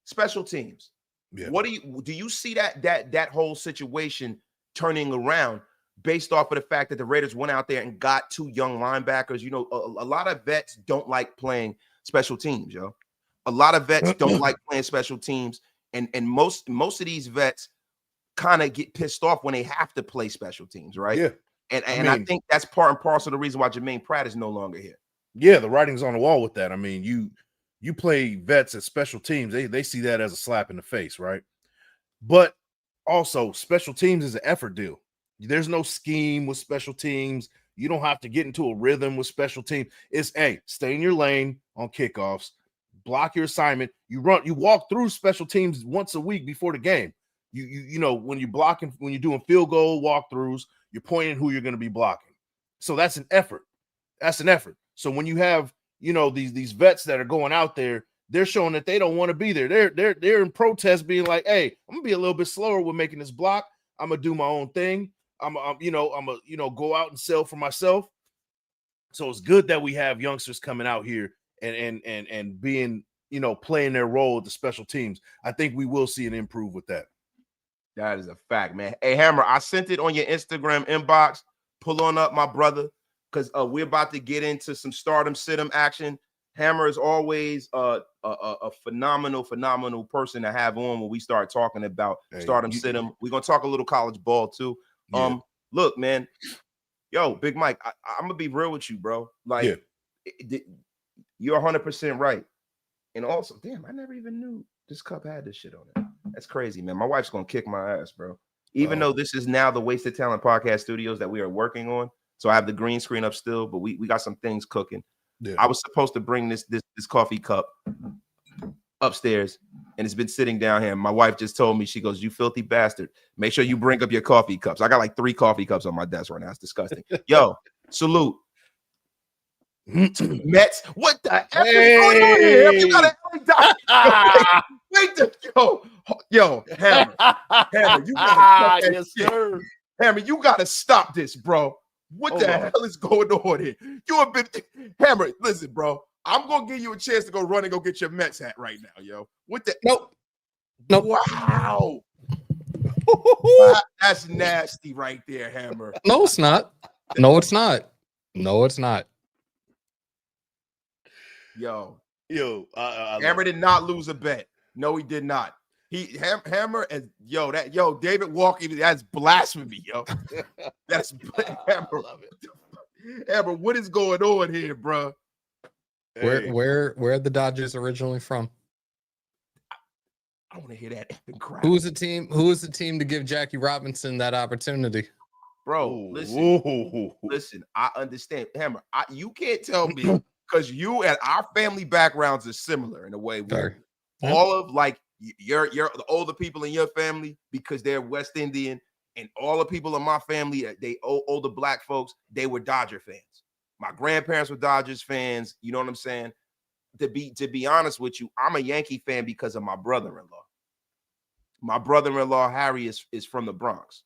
Special teams. Yeah. What do you see that whole situation turning around based off of the fact that the Raiders went out there and got 2 young linebackers? A lot of vets don't like playing special teams, yo. A lot of vets don't like playing special teams, and most of these vets kind of get pissed off when they have to play special teams, right? Yeah. And I think that's part and parcel of the reason why Jermaine Pratt is no longer here. Yeah, the writing's on the wall with that. I mean, you play vets at special teams, they see that as a slap in the face, right? But also, special teams is an effort deal. There's no scheme with special teams. You don't have to get into a rhythm with special teams. It's, stay in your lane on kickoffs, block your assignment. You walk through special teams once a week before the game. You know, when you're blocking, when you're doing field goal walkthroughs, you're pointing who you're going to be blocking. So that's an effort. That's an effort. So when you have, these vets that are going out there, they're showing that they don't want to be there. They're in protest, being like, "Hey, I'm gonna be a little bit slower with making this block. I'm gonna do my own thing. I'm gonna go out and sell for myself." So it's good that we have youngsters coming out here and being, playing their role at the special teams. I think we will see an improve with that. That is a fact, man. Hey, Hammer, I sent it on your Instagram inbox. Pull on up, my brother, because we're about to get into some stardom sit-em action. Hammer is always a phenomenal person to have on when we start talking about stardom sit-em. We're going to talk a little college ball too. Yeah. Look, man, Big Mike, I'm going to be real with you, bro. Like, you're 100% right. And also, damn, I never even knew this cup had this shit on it. That's crazy, man. My wife's going to kick my ass, bro. Even though this is now the Wasted Talent Podcast Studios that we are working on. So I have the green screen up still, but we got some things cooking. Yeah. I was supposed to bring this coffee cup upstairs, and it's been sitting down here. My wife just told me, she goes, "You filthy bastard. Make sure you bring up your coffee cups." I got like 3 coffee cups on my desk right now. It's disgusting. Yo, salute. Mets. What the F is going on here? You got yo, Hammer, you gotta yes, sir. Hammer, you gotta stop this, bro. What the hell is going on here? You have been Hammer. Listen, bro. I'm gonna give you a chance to go run and go get your Mets hat right now, yo. What the? Nope. Wow. That's nasty right there, Hammer. No, it's not. No, it's not. No, it's not. Yo, Hammer did not lose a bet. No, he did not. Hammer and David Walker. That's blasphemy, yo. That's Hammer. Love it. Hammer, what is going on here, bro? Where are the Dodgers originally from? I want to hear that effing crap. Who was the team to give Jackie Robinson that opportunity? Bro, listen. I understand, Hammer. You can't tell me because you and our family backgrounds are similar in a way. Where all of like you're the older people in your family because they're West Indian, and all the people in my family, they older black folks, they were Dodger fans. My grandparents were Dodgers fans. You know what I'm saying? To be honest with you, I'm a Yankee fan because of my brother-in-law. My brother-in-law Harry is from the Bronx.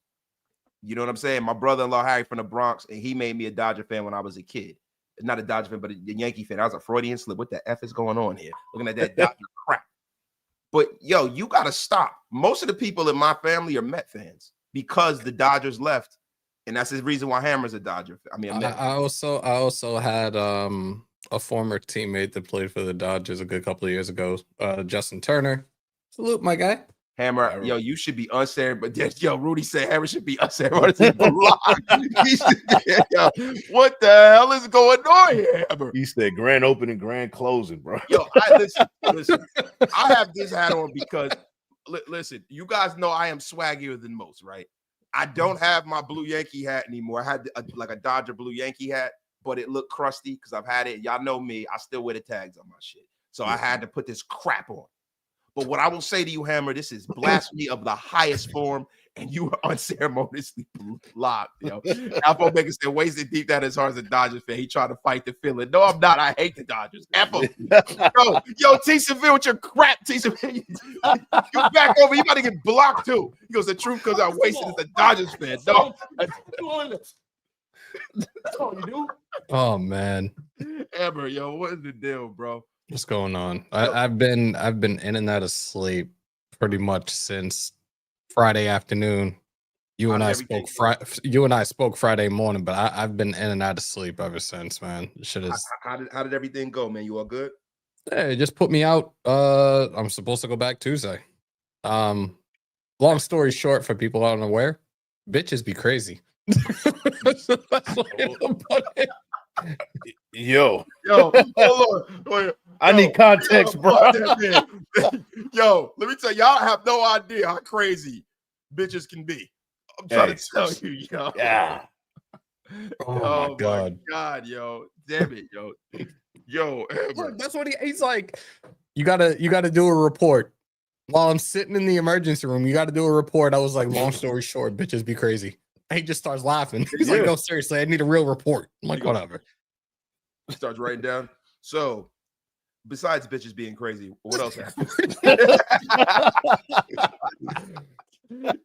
You know what I'm saying? My brother-in-law Harry from the Bronx, and he made me a Dodger fan when I was a kid. Not a Dodger fan, but a Yankee fan. I was a Freudian slip. What the F is going on here? Looking at that Dodger crap. But yo, you gotta stop. Most of the people in my family are Met fans because the Dodgers left, and that's the reason why Hammer's a Dodger. I mean, I also had a former teammate that played for the Dodgers a good couple of years ago, Justin Turner. Salute, my guy. Hammer, yo, you should be unceremonious. Yo, Rudy said Hammer should be unceremoniously blocked. What the hell is going on here, Hammer? He said grand opening, grand closing, bro. Yo, listen. I have this hat on because, listen, you guys know I am swaggier than most, right? I don't have my blue Yankee hat anymore. I had like a Dodger blue Yankee hat, but it looked crusty because I've had it. Y'all know me. I still wear the tags on my shit. So I had to put this crap on. But what I will say to you, Hammer, this is blasphemy of the highest form, and you are unceremoniously blocked. Yo, Alpha Omega said, wasted deep down his heart as a Dodgers fan. He tried to fight the feeling. No, I'm not. I hate the Dodgers. Alpha, yo, T. Seville with your crap, T. Seville. You back over. You about to get blocked too. He goes, the truth comes out wasted as a Dodgers fan. No, that's all you do. Oh man, Hammer, yo, what is the deal, bro? What's going on? I've been in and out of sleep pretty much since Friday afternoon. You and I spoke Friday morning, but I've been in and out of sleep ever since, man. How did everything go, man? You all good? Hey, just put me out. I'm supposed to go back Tuesday. Long story short, for people unaware, bitches be crazy. That's Yo, hold on. I need context, bro. Yo, let me tell you, y'all have no idea how crazy bitches can be. I'm trying to tell you, yo. Yeah. Oh my God, yo. Damn it, yo. Yo, look, that's what he's like. You gotta do a report. While I'm sitting in the emergency room, you gotta do a report. I was like, long story short, bitches be crazy. And he just starts laughing. He's like, no, seriously, I need a real report. I'm like, whatever. Starts writing down. So, besides bitches being crazy, what else happened?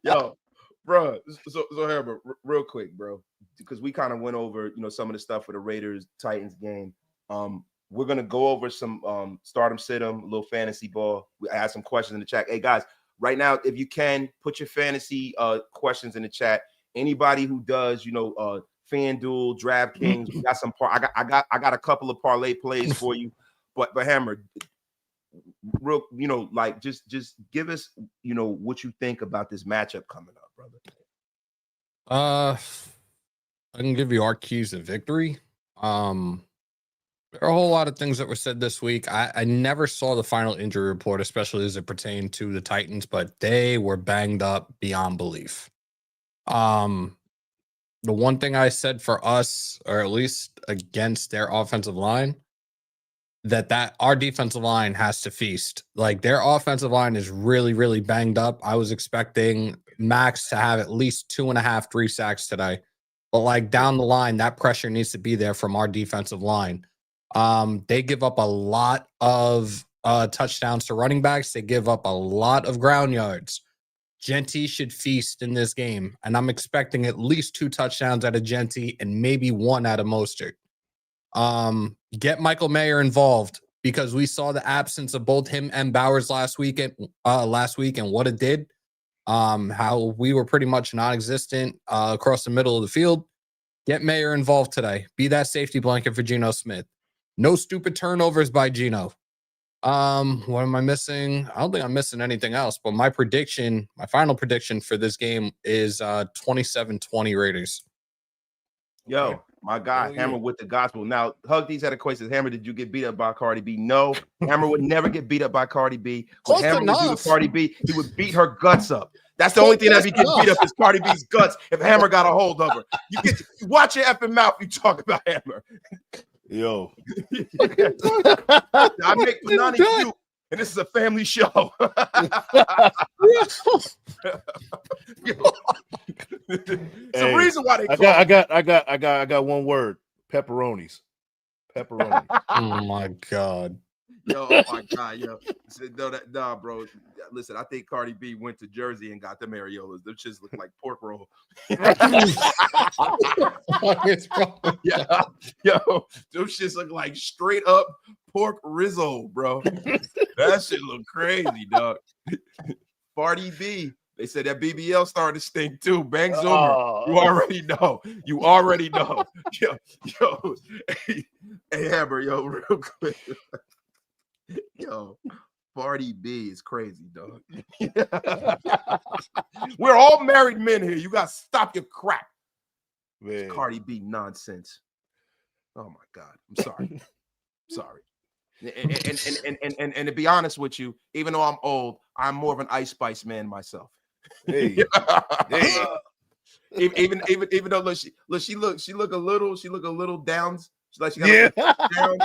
Yo, bro. So Herbert, real quick, bro, because we kind of went over, some of the stuff for the Raiders Titans game. We're gonna go over some stardom, sit-em, a little fantasy ball. I had some questions in the chat. Hey guys, right now, if you can put your fantasy questions in the chat. Anybody who does, FanDuel, DraftKings, we got some I got a couple of parlay plays for you. But Hammer, real, just give us, what you think about this matchup coming up, brother. I can give you our keys to victory. There are a whole lot of things that were said this week. I never saw the final injury report, especially as it pertained to the Titans, but they were banged up beyond belief. The one thing I said for us, or at least against their offensive line, that our defensive line has to feast. Like, their offensive line is really, really banged up. I was expecting Max to have at least 2.5, 3 sacks today. But like down the line, that pressure needs to be there from our defensive line. They give up a lot of touchdowns to running backs. They give up a lot of ground yards. Genty should feast in this game, and I'm expecting at least 2 touchdowns out of Genty and maybe 1 out of Mostert. Get Michael Mayer involved, because we saw the absence of both him and Bowers last week and what it did. How we were pretty much non-existent across the middle of the field. Get Mayer involved today. Be that safety blanket for Geno Smith. No stupid turnovers by Geno. What am I missing? I don't think I'm missing anything else, but my final prediction for this game is 27-20 Raiders. Yo, my guy, Hammer with the gospel. Now, Hug These had a question. Hammer, did you get beat up by Cardi B? No, Hammer would never get beat up by Cardi B. When Hammer would do the Cardi B, he would beat her guts up. That's the only thing that be getting beat up is Cardi B's guts if Hammer got a hold of her. You watch your effing mouth. You talk about Hammer. Yo, I make Panani cute, and this is a family show. It's a reason why they. I got one word: pepperonis. Pepperoni. Oh my god. Yo, oh my god, yo. Nah, bro. Listen, I think Cardi B went to Jersey and got them areolas. Them shits look like pork roll. Yo, them shits look like straight up pork Rizzo, bro. That shit look crazy, dog. Cardi B. They said that BBL started to stink too. Bang Zoomer. You already know. You already know. Yo. Hey, Hammer, yo, real quick. Yo, Cardi B is crazy, dog. We're all married men here. You got to stop your crap. Man. Cardi B nonsense. Oh my God. I'm sorry. Sorry. And to be honest with you, even though I'm old, I'm more of an Ice Spice man myself. Hey. Even though she look a little down. She's like she got down.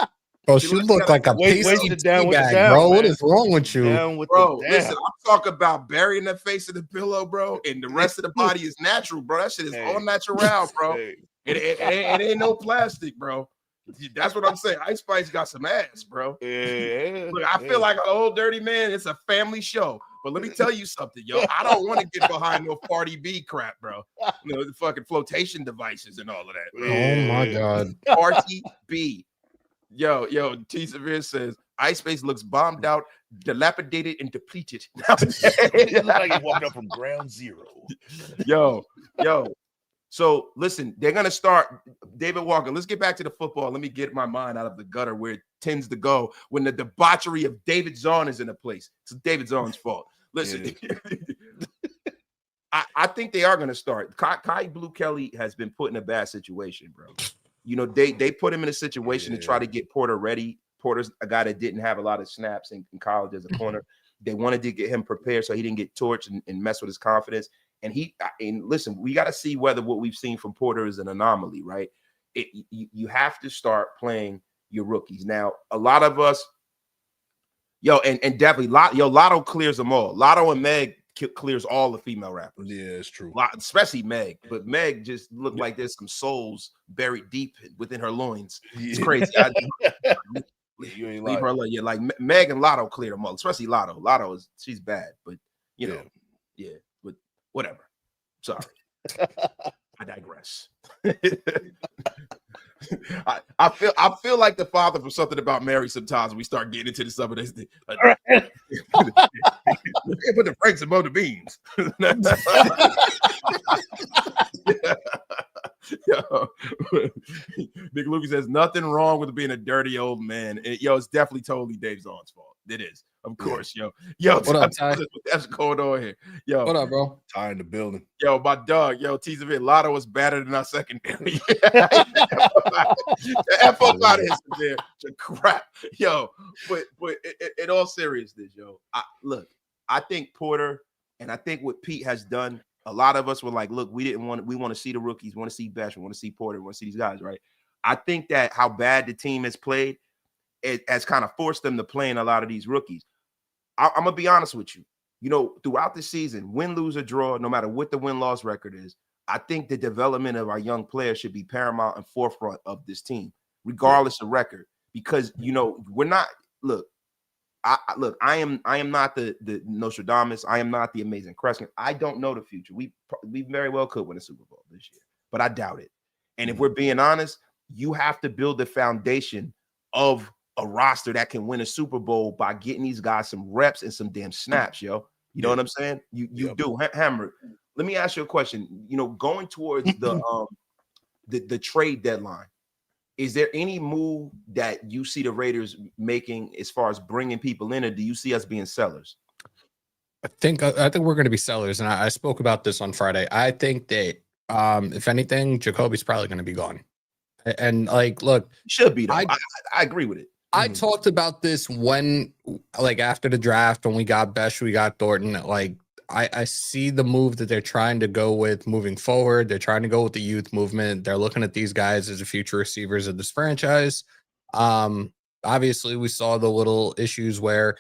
Bro, she look like a pasty bag, bro. What is wrong with you? Bro, listen, I'm talking about burying the face in the pillow, bro, and the rest of the body is natural, bro. That shit is all natural, bro. It ain't no plastic, bro. That's what I'm saying. Ice Spice got some ass, bro. Look, I feel like an old dirty man. It's a family show. But let me tell you something, yo. I don't want to get behind no Cardi B crap, bro. You know, the fucking flotation devices and all of that, bro. Oh my God. Cardi B. Yo, T. Severe says Ice Space looks bombed out, dilapidated, and depleted. It looks like he walked up from ground zero. Yo. So listen, they're gonna start David Walker. Let's get back to the football. Let me get my mind out of the gutter where it tends to go when the debauchery of David Zahn is in a place. It's David Zahn's fault. Listen, I think they are gonna start. Kai Blue Kelly has been put in a bad situation, bro. You know, they put him in a situation to try to get Porter ready. Porter's a guy that didn't have a lot of snaps in college as a corner. They wanted to get him prepared so he didn't get torched and mess with his confidence. And listen, we got to see whether what we've seen from Porter is an anomaly, right? You have to start playing your rookies. Now, a lot of us, and definitely, Lotto clears them all. Lotto and Meg clears all the female rappers. Yeah, it's true. Especially Meg. But Meg just looked like there's some souls buried deep within her loins. It's crazy. You ain't leave her alone. Yeah, like Meg and Lotto cleared them all, especially Lotto. Lotto she's bad, but you know, but whatever. Sorry. I digress. I feel like the father from Something About Mary sometimes when we start getting into some of this. Put the Franks above the beans. Big Lucas says nothing wrong with being a dirty old man. It's definitely totally Dave Zahn's fault. It is, of course, yo. What up, Ty? That's going on here, yo. What up, bro? Ty in the building. Yo, my dog, T's of it. Lotto was better than our secondary. F up out of here, crap, yo. But in all seriousness, yo, I think Porter and I think what Pete has done. A lot of us were like, look, we want to see the rookies, we want to see Besh, we want to see Porter, we want to see these guys, right? I think that how bad the team has played, it has kind of forced them to play in a lot of these rookies. I'm going to be honest with you. You know, throughout the season, win, lose, or draw, no matter what the win-loss record is, I think the development of our young players should be paramount and forefront of this team, regardless of record. Because, you know, we're not – look, I am not the Nostradamus. I am not the amazing Kreskin. I don't know the future. We very well could win a Super Bowl this year, but I doubt it. And if we're being honest, you have to build the foundation of a roster that can win a Super Bowl by getting these guys some reps and some damn snaps, yo. You know what I'm saying? You do. Hammer, let me ask you a question. You know, going towards the trade deadline, is there any move that you see the Raiders making as far as bringing people in, or do you see us being sellers? I think we're going to be sellers, and I spoke about this on Friday. I think that if anything, Jacoby's probably going to be gone. And like, look, should be. I agree with it. I talked about this when, like, after the draft, when we got Besh, we got Thornton. Like, I see the move that they're trying to go with moving forward. They're trying to go with the youth movement. They're looking at these guys as the future receivers of this franchise. Obviously, we saw the little issues where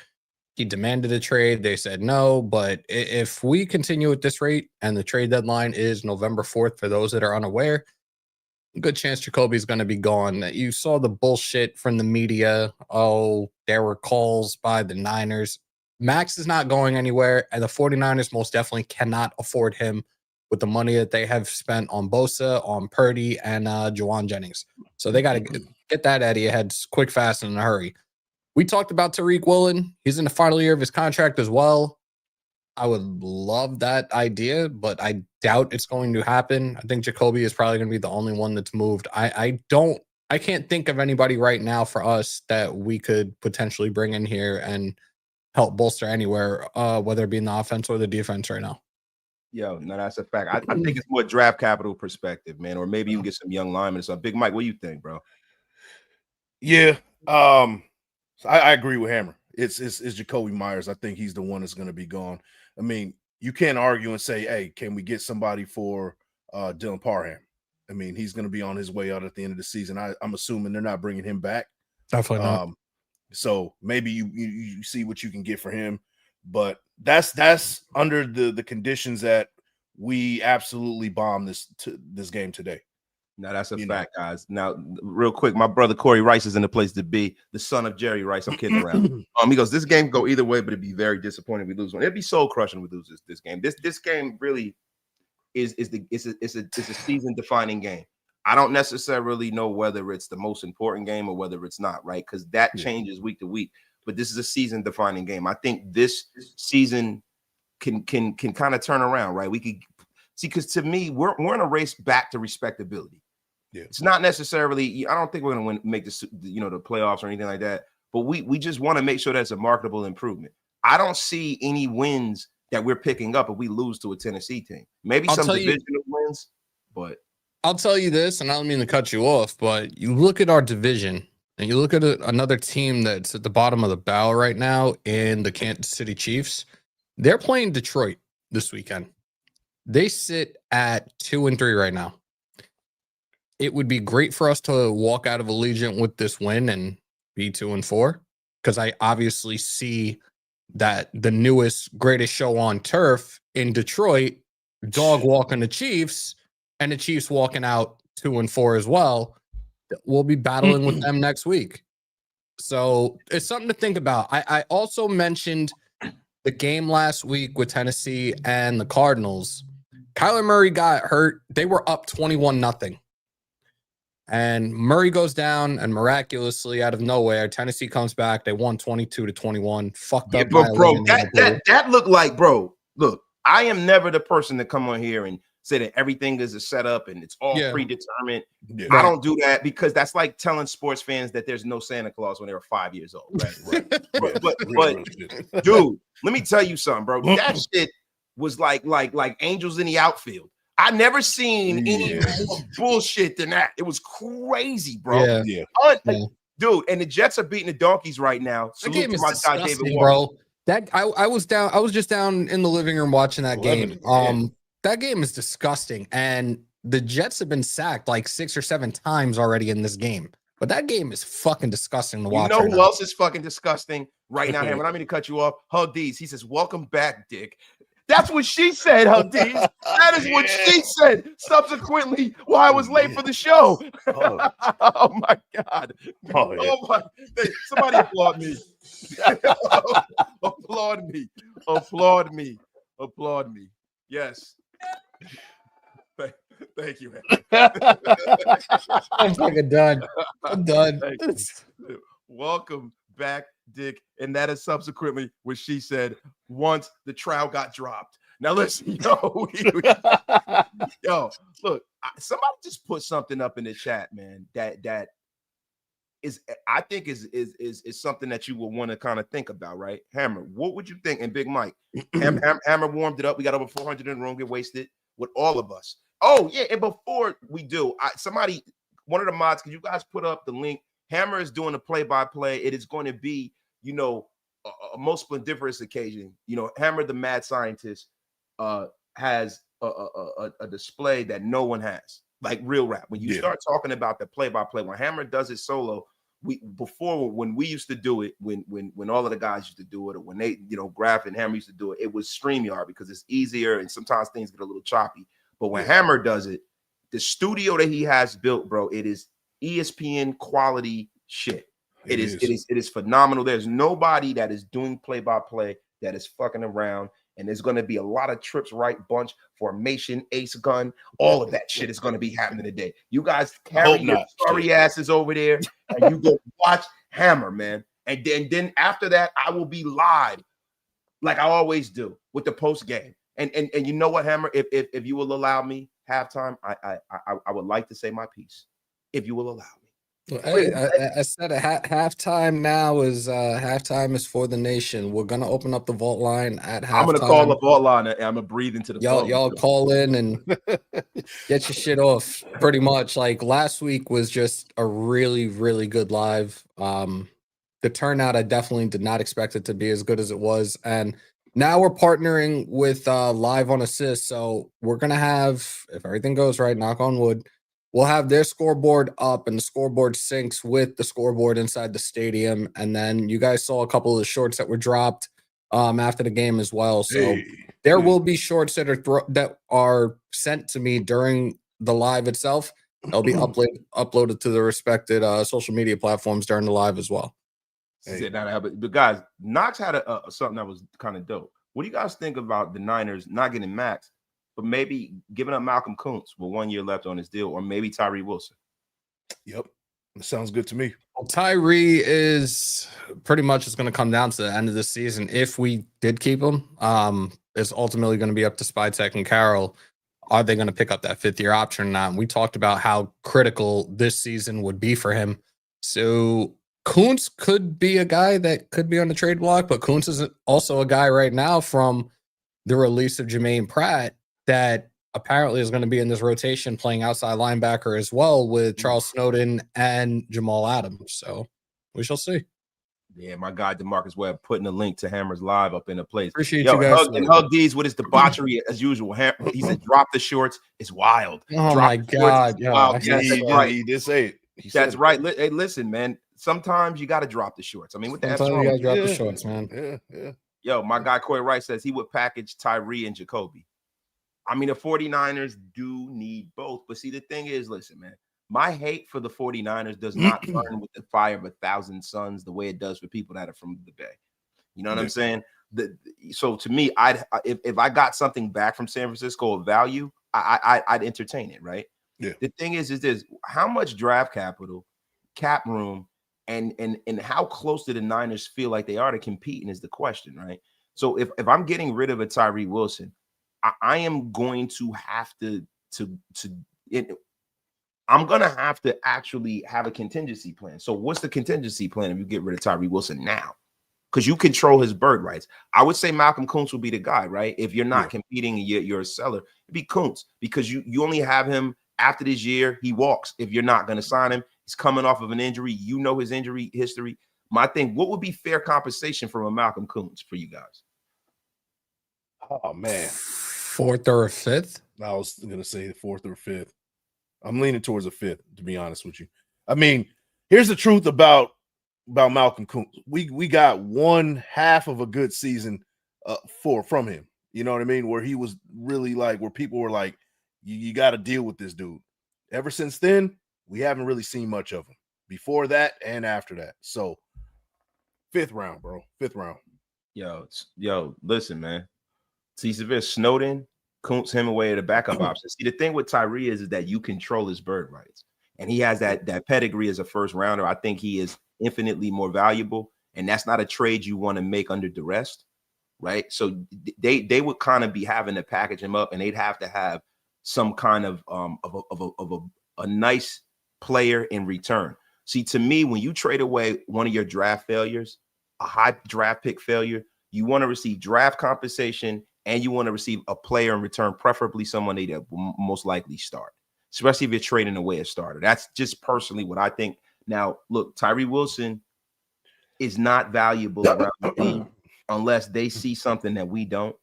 he demanded a trade. They said no. But if we continue at this rate and the trade deadline is November 4th, for those that are unaware, good chance Jacoby's going to be gone. You saw the bullshit from the media. Oh, there were calls by the Niners. Max is not going anywhere, and the 49ers most definitely cannot afford him with the money that they have spent on Bosa, on Purdy, and Juwan Jennings. So they got to get that out of your heads quick, fast, and in a hurry. We talked about Tariq Woolen. He's in the final year of his contract as well. I would love that idea, but I doubt it's going to happen. I think Jacoby is probably going to be the only one that's moved. I can't think of anybody right now for us that we could potentially bring in here and help bolster anywhere, whether it be in the offense or the defense right now. Yo, no, that's a fact. I think it's more draft capital perspective, man, or maybe you can get some young linemen. So, Big Mike, what do you think, bro? Yeah, I agree with Hammer. It's Jacoby Myers. I think he's the one that's going to be gone. I mean, you can't argue and say, hey, can we get somebody for Dylan Parham? I mean, he's going to be on his way out at the end of the season. I'm assuming they're not bringing him back. Definitely not. So maybe you see what you can get for him. But that's under the conditions that we absolutely bombed this game today. Now that's a fact, guys. Now, real quick, my brother Corey Rice is in the place to be, the son of Jerry Rice. I'm kidding around. He goes, this game go either way, but it'd be very disappointing if we lose one. It'd be soul crushing if we lose this game. This game really is a season defining game. I don't necessarily know whether it's the most important game or whether it's not, right? Because that changes week to week. But this is a season defining game. I think this season can kind of turn around, right? We could see, because to me, we're in a race back to respectability. Yeah. It's not necessarily, I don't think we're going to make this, the playoffs or anything like that, but we just want to make sure that's a marketable improvement. I don't see any wins that we're picking up if we lose to a Tennessee team. Maybe some divisional wins, but I'll tell you this, and I don't mean to cut you off, but you look at our division and you look at another team that's at the bottom of the barrel right now in the Kansas City Chiefs. They're playing Detroit this weekend. They sit at 2-3 right now. It would be great for us to walk out of Allegiant with this win and be 2-4, because I obviously see that the newest, greatest show on turf in Detroit, dog walking the Chiefs, and the Chiefs walking out 2-4 as well. We'll be battling with them next week. So it's something to think about. I also mentioned the game last week with Tennessee and the Cardinals. Kyler Murray got hurt. They were up 21-0. And Murray goes down, and miraculously, out of nowhere, Tennessee comes back. They won 22-21. Fucked up. But bro, that looked like, bro. Look, I am never the person to come on here and say that everything is a setup and it's all predetermined. Yeah. I don't do that, because that's like telling sports fans that there's no Santa Claus when they were 5 years old. Right. but dude, let me tell you something, bro. That shit was like angels in the outfield. I never seen any more bullshit than that. It was crazy, bro. Yeah. Dude, and the Jets are beating the Donkeys right now. That game is disgusting, bro. I was just down in the living room watching that game. That game is disgusting, and the Jets have been sacked like 6 or 7 times already in this game. But that game is fucking disgusting to watch. You know who else is fucking disgusting right now, Hammer? I mean to cut you off. Hugdies. He says, "Welcome back, Dick." That's what she said, Hugdies. That is what she said. Subsequently, while I was late for the show. Oh my God. Oh my. Somebody applaud me. Applaud me. Yes. Thank you, man. I'm fucking done. I'm done. Welcome back, Dick. And that is subsequently what she said once the trial got dropped. Now listen, yo, look, somebody just put something up in the chat, man. That is, I think is something that you will want to kind of think about, right? Hammer, what would you think? And Big Mike, Hammer warmed it up. We got over 400 in the room. Get wasted with all of us. Oh yeah, and before we do, one of the mods, can you guys put up the link? Hammer is doing a play-by-play. It is going to be, a most splendiferous occasion. Hammer, the mad scientist, has a display that no one has, like real rap. When you start talking about the play-by-play, when Hammer does it solo, when we used to do it, when all of the guys used to do it, or when they, Graph and Hammer used to do it, it was StreamYard because it's easier and sometimes things get a little choppy. But when Hammer does it, the studio that he has built, bro, it is ESPN quality shit. It is phenomenal. There's nobody that is doing play-by-play that is fucking around. And there's going to be a lot of trips, right bunch, formation, ace gun, all of that shit is going to be happening today. You guys carry your sorry asses over there and you go watch Hammer, man. And then after that, I will be live like I always do with the post game. And you know what, Hammer? If you will allow me halftime, I would like to say my piece. If you will allow me. Well, hey, I said halftime now is halftime is for the nation. We're gonna open up the vault line at halftime. I'm gonna call the vault line and I'm gonna breathe into the phone. Y'all call in and get your shit off. Pretty much like last week was just a really, really good live. The turnout, I definitely did not expect it to be as good as it was. And now we're partnering with Live on Assist. So we're gonna have, if everything goes right, knock on wood, we'll have their scoreboard up and the scoreboard syncs with the scoreboard inside the stadium. And then you guys saw a couple of the shorts that were dropped after the game as well. So there will be shorts that are sent to me during the live itself. They'll be uploaded to the respected social media platforms during the live as well. But guys, Knox had something that was kind of dope. What do you guys think about the Niners not getting Max, but maybe giving up Malcolm Kuntz with 1 year left on his deal, or maybe Tyree Wilson? Yep, that sounds good to me. Well, Tyree is pretty much going to come down to the end of the season. If we did keep him, it's ultimately going to be up to Spytek and Carroll. Are they going to pick up that 5th-year option or not? And we talked about how critical this season would be for him. So Kuntz could be a guy that could be on the trade block, but Kuntz is also a guy right now from the release of Jermaine Pratt that apparently is going to be in this rotation playing outside linebacker as well with Charles Snowden and Jamal Adams. So we shall see. Yeah, my guy DeMarcus Webb putting a link to Hammers Live up in the place. Appreciate you guys. Hug D's with his debauchery as usual. He said, "Drop the shorts." It's wild. Oh my God! Wild. He did say it. That's right. Hey, listen, man. Sometimes you got to drop the shorts. I mean, what the F? You got to drop the shorts, man. Yeah. Yo, my guy Corey Wright says he would package Tyree and Jacoby. I mean, the 49ers do need both. But see, the thing is, listen, man, my hate for the 49ers does not burn with the fire of 1,000 suns the way it does for people that are from the Bay. You know what I'm saying? So to me, if I got something back from San Francisco of value, I'd entertain it, right? Yeah. The thing is this: how much draft capital, cap room, and how close do the Niners feel like they are to competing is the question, right? So if I'm getting rid of a Tyree Wilson, I am going to have I'm going to have to actually have a contingency plan. So what's the contingency plan if you get rid of Tyree Wilson now? Because you control his bird rights. I would say Malcolm Kuntz will be the guy, right? If you're not competing and you're a seller, it'd be Kuntz, because you only have him after this year. He walks. If you're not going to sign him, he's coming off of an injury. You know his injury history. My thing, what would be fair compensation from a Malcolm Kuntz for you guys? Oh, man. 4th or 5th? I was going to say the 4th or 5th. I'm leaning towards a 5th, to be honest with you. I mean, here's the truth about Malcolm Kuntz. We got 1/2 of a good season from him. You know what I mean? Where he was really like, where people were like, you got to deal with this dude. Ever since then, we haven't really seen much of him before that and after that. So 5th round, bro. 5th round. Yo, listen, man. See, severe Snowden, Kuntz, Hemingway are the backup options. See, the thing with Tyree is that you control his bird rights, and he has that pedigree as a first rounder. I think he is infinitely more valuable, and that's not a trade you want to make under duress, right? So they would kind of be having to package him up, and they'd have to have some kind of a nice player in return. See, to me, when you trade away one of your draft failures, a high draft pick failure, you want to receive draft compensation, and you want to receive a player in return, preferably someone that will most likely start, especially if you're trading away a starter. That's just personally what I think. Now, look, Tyree Wilson is not valuable around the team unless they see something that we don't.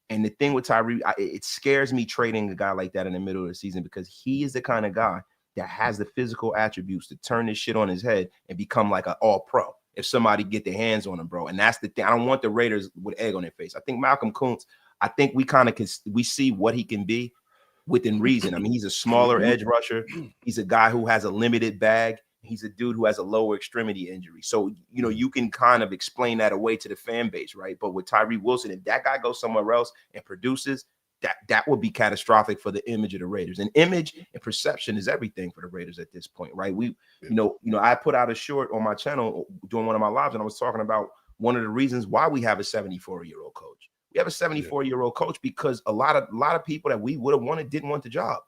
And the thing with Tyree, it scares me trading a guy like that in the middle of the season because he is the kind of guy that has the physical attributes to turn this shit on his head and become like an all-pro if somebody get their hands on him, bro. And that's the thing. I don't want the Raiders with egg on their face. I think Malcolm Kuntz, I think we kind of we see what he can be within reason. I mean, he's a smaller edge rusher. He's a guy who has a limited bag. He's a dude who has a lower extremity injury. So, you know, you can kind of explain that away to the fan base, right? But with Tyree Wilson, if that guy goes somewhere else and produces, that would be catastrophic for the image of the Raiders. And image and perception is everything for the Raiders at this point, right? You know, I put out a short on my channel during one of my lives, and I was talking about one of the reasons why we have a 74-year-old coach. We have a 74-year-old coach because a lot of people that we would have wanted didn't want the job.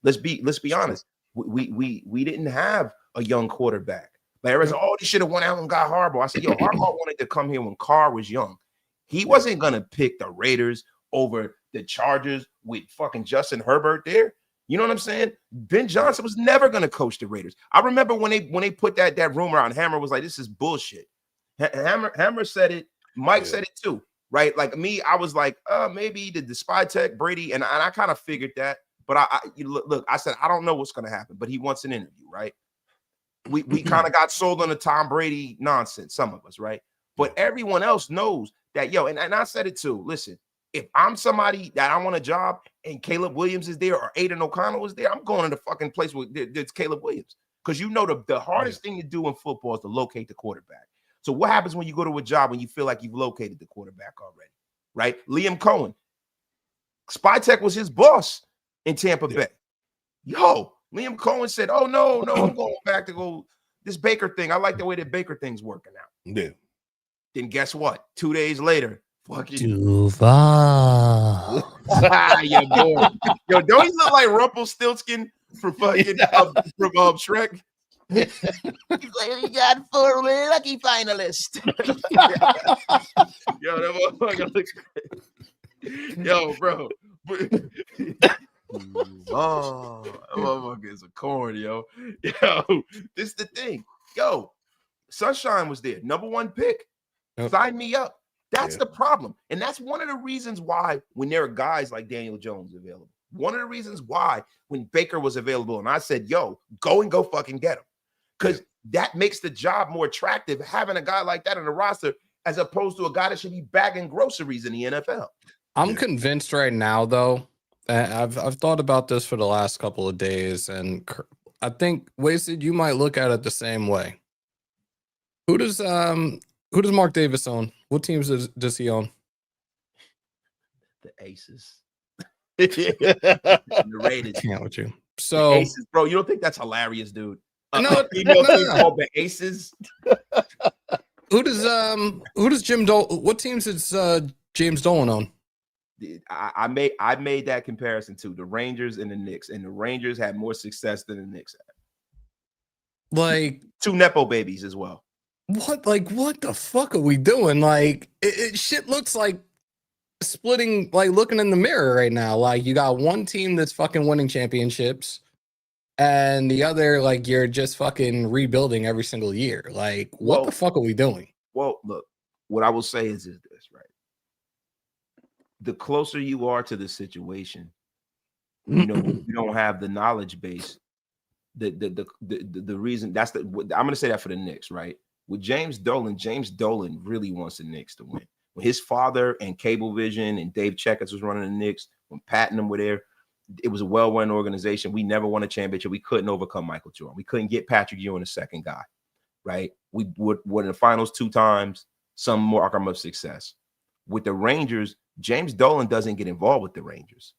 Let's be honest. We didn't have a young quarterback. Like everyone's, oh, they should have went out and got Harbaugh. I said, yo, Harbaugh wanted to come here when Carr was young. He wasn't gonna pick the Raiders over the Chargers with fucking Justin Herbert there. You know what I'm saying? Ben Johnson was never gonna coach the Raiders. I remember when they put that rumor on. Hammer was like, this is bullshit. Hammer said it. Mike said it too, right? Like me, I was like, maybe the Spy Tech Brady, and I kind of figured that. But look, I said, I don't know what's going to happen, but he wants an interview, right? We kind of got sold on the Tom Brady nonsense, some of us, right? But everyone else knows that, yo, and I said it too. Listen, if I'm somebody that I want a job and Caleb Williams is there or Aiden O'Connell is there, I'm going to the fucking place where there's Caleb Williams. Because you know the hardest thing to do in football is to locate the quarterback. So what happens when you go to a job when you feel like you've located the quarterback already, right? Liam Cohen. Spy Tech was his boss in Tampa Bay. Yo, Liam Cohen said, oh, no, I'm going back to go this Baker thing. I like the way that Baker thing's working out. Yeah. Then guess what? 2 days later, fucking Duval. Yo, boy. Yo, don't he look like Rumpelstiltskin from fucking from Shrek? You got 4 lucky finalists. Yo, that motherfucker looks great. Yo, bro. Oh, that motherfucker is a corn, yo. Yo, this is the thing. Yo, Sunshine was there. #1 pick. Sign me up. That's the problem. And that's one of the reasons why when there are guys like Daniel Jones available, one of the reasons why when Baker was available and I said, yo, go fucking get him. Because that makes the job more attractive, having a guy like that on the roster as opposed to a guy that should be bagging groceries in the NFL. I'm convinced right now, though. I've thought about this for the last couple of days, and I think, Wasted, you might look at it the same way. Who does Mark Davis own? What teams does he own? The Aces. The Raiders. Can't with you. So the Aces, bro, you don't think that's hilarious, dude? No. Called the Aces. Who does Jim Dolan? What teams does James Dolan own? I made that comparison too. The Rangers and the Knicks, and the Rangers had more success than the Knicks had. Like 2 Nepo babies as well. What the fuck are we doing? Like it shit looks like splitting, like looking in the mirror right now. Like you got one team that's fucking winning championships, and the other, like, you're just fucking rebuilding every single year. Like, what the fuck are we doing? Well, look, what I will say is this, right? The closer you are to the situation, you know, you don't have the knowledge base. The reason I'm going to say that for the Knicks, right? With James Dolan really wants the Knicks to win. When his father and Cablevision and Dave Checkers was running the Knicks, when Pat and them were there, it was a well-run organization. We never won a championship. We couldn't overcome Michael Jordan. We couldn't get Patrick Ewing a second guy, right? We were in the finals 2 times, some marker of success. With the Rangers, James Dolan doesn't get involved with the Rangers.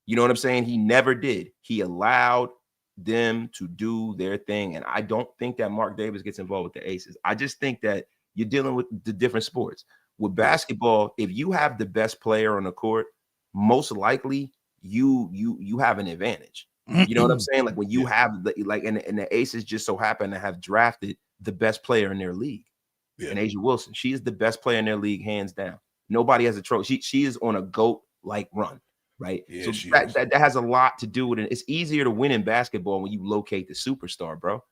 You know what I'm saying? He never did. He allowed them to do their thing. And I don't think that Mark Davis gets involved with the Aces. I just think that you're dealing with the different sports. With basketball, if you have the best player on the court, most likely you have an advantage. You know what I'm saying? Like when you have and the Aces just so happen to have drafted the best player in their league, and Asia Wilson. She is the best player in their league, hands down. Nobody has a trophy. She is on a GOAT-like run, right? Yeah, so that has a lot to do with it. It's easier to win in basketball when you locate the superstar, bro.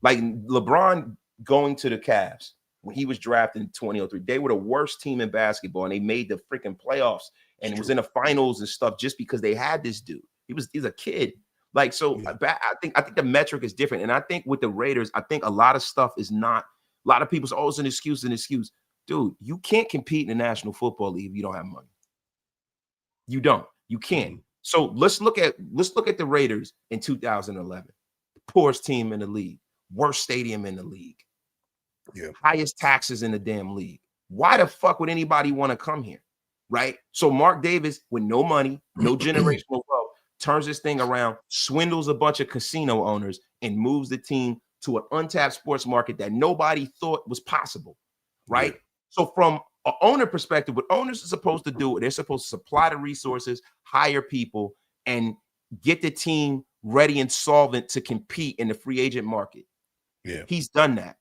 Like LeBron going to the Cavs when he was drafted in 2003. They were the worst team in basketball, and they made the freaking playoffs, and it was in the finals and stuff just because they had this dude. He's a kid. Like, so I think the metric is different. And I think with the Raiders, I think a lot of stuff is not, a lot of people say, oh, it's an excuse. Dude, you can't compete in the National Football League if you don't have money. You don't. You can't. So let's look at the Raiders in 2011. Poorest team in the league, worst stadium in the league, highest taxes in the damn league. Why the fuck would anybody want to come here? Right? So Mark Davis, with no money, no generational wealth, turns this thing around, swindles a bunch of casino owners, and moves the team to an untapped sports market that nobody thought was possible, right? So from an owner perspective, what owners are supposed to do, they're supposed to supply the resources, hire people, and get the team ready and solvent to compete in the free agent market. Yeah, he's done that.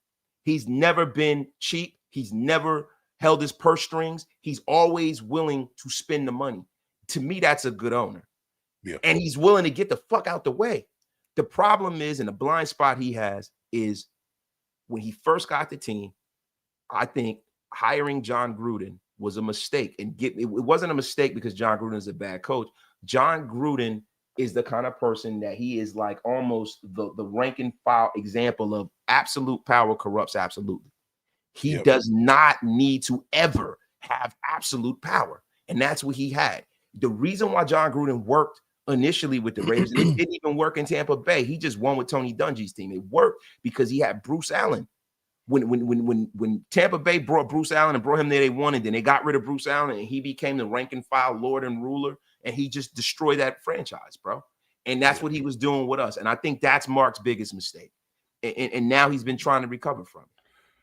He's never been cheap. He's never held his purse strings. He's always willing to spend the money. To me, that's a good owner. Yeah. And he's willing to get the fuck out the way. The problem is, and the blind spot he has is when he first got the team, I think hiring John Gruden was a mistake. And it wasn't a mistake because John Gruden is a bad coach. John Gruden is the kind of person that he is like almost the rank and file example of absolute power corrupts absolutely. He does not need to ever have absolute power. And that's what he had. The reason why John Gruden worked initially with the Raiders, and it didn't even work in Tampa Bay. He just won with Tony Dungy's team. It worked because he had Bruce Allen. When Tampa Bay brought Bruce Allen and brought him there, they won, and then they got rid of Bruce Allen, and he became the rank and file lord and ruler, and he just destroyed that franchise, bro. And that's what he was doing with us. And I think that's Mark's biggest mistake. And now he's been trying to recover from it.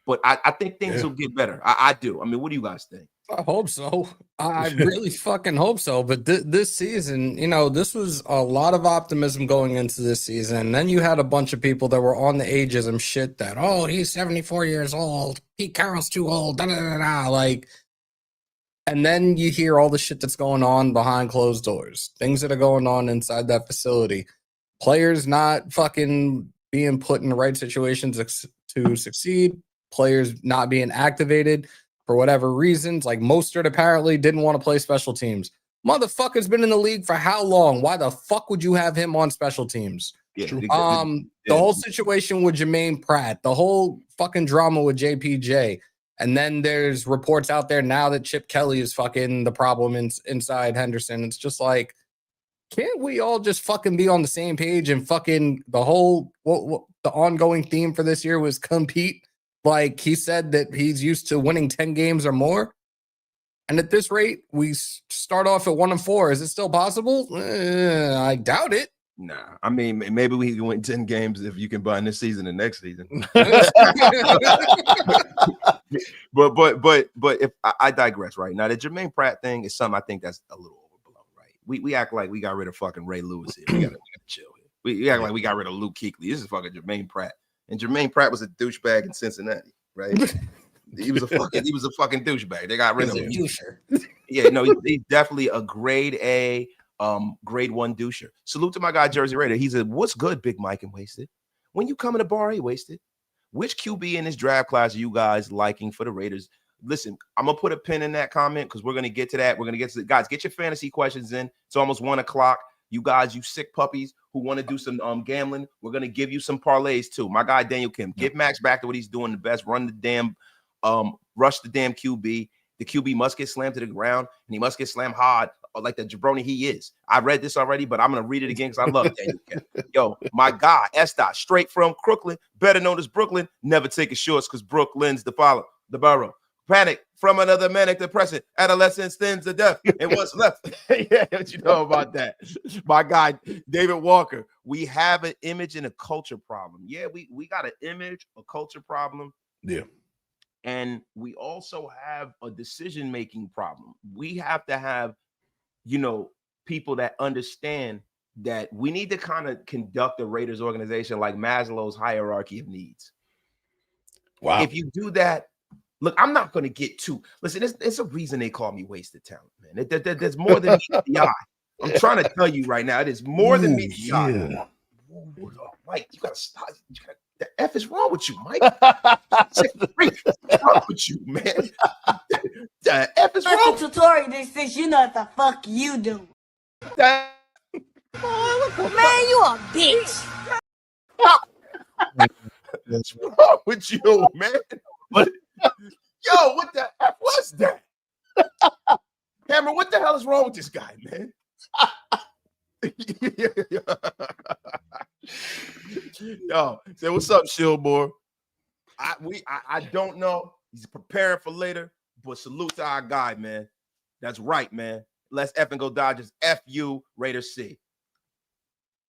But I think things will get better. I do. I mean, what do you guys think? I hope so. I really fucking hope so. But this season, this was a lot of optimism going into this season. And then you had a bunch of people that were on the ageism shit that, oh, he's 74 years old. Pete Carroll's too old. Da, da, da, da. Like, and then you hear all the shit that's going on behind closed doors, things that are going on inside that facility, players not fucking being put in the right situations to succeed, players not being activated for whatever reasons. Like Mostert apparently didn't want to play special teams. Motherfucker's been in the league for how long? Why the fuck would you have him on special teams? The whole situation with Jermaine Pratt, the whole fucking drama with JPJ. And then there's reports out there now that Chip Kelly is fucking the problem inside Henderson. It's just like, can't we all just fucking be on the same page and fucking the whole, the ongoing theme for this year was compete. Like he said that he's used to winning 10 games or more. And at this rate, we start off at 1-4. Is it still possible? I doubt it. Nah, I mean, maybe we can win 10 games if you can buy this season and next season. but if I digress, right? Now, the Jermaine Pratt thing is something I think that's a little overblown, right? We act like we got rid of fucking Ray Lewis here. We gotta chill here. We act like we got rid of Luke Kuechly. This is fucking Jermaine Pratt. And Jermaine Pratt was a douchebag in Cincinnati, right? He was a fucking douchebag. They got rid of him. Yeah, no, he's definitely a grade A, grade 1 doucher. Salute to my guy Jersey Raider. He said, "What's good, Big Mike and Wasted? When you come in the bar, he wasted. Which QB in this draft class are you guys liking for the Raiders?" Listen, I'm gonna put a pin in that comment because we're gonna get to that. We're gonna get to guys. Get your fantasy questions in. It's almost 1:00. You guys, you sick puppies who want to do some gambling, we're gonna give you some parlays too. My guy Daniel Kim, get Max back to what he's doing the best. Run the damn, rush the damn QB. The QB must get slammed to the ground, and he must get slammed hard, like the jabroni he is. I read this already, but I'm gonna read it again because I love Daniel Kim. Yo, my guy, S-Dot, straight from Crooklyn, better known as Brooklyn. Never take his shorts because Brooklyn's the borough. Panic from another manic depressant. Adolescence thins to death. And what's left? Yeah, what you know about that? My guy, David Walker. We have an image and a culture problem. Yeah, we got an image, a culture problem. Yeah. And we also have a decision-making problem. We have to have, people that understand that we need to kind of conduct the Raiders organization like Maslow's hierarchy of needs. Wow. If you do that, look, I'm not going to get too. Listen, it's a reason they call me wasted talent, man. There's more than meets the eye. I'm trying to tell you right now, it is more than meets the eye. Mike, you got to stop. The F is wrong with you, Mike. wrong with you, man? The F is wrong. Tutorial this since you know what the fuck you do. That- Man, you a bitch. What's wrong with you, man? Yo, what the F was that? Hammer, what the hell is wrong with this guy, man? Yo, say what's up, Shilmore? I don't know. He's preparing for later, but salute to our guy, man. That's right, man. Let's effing go Dodgers. F you, Raiders C.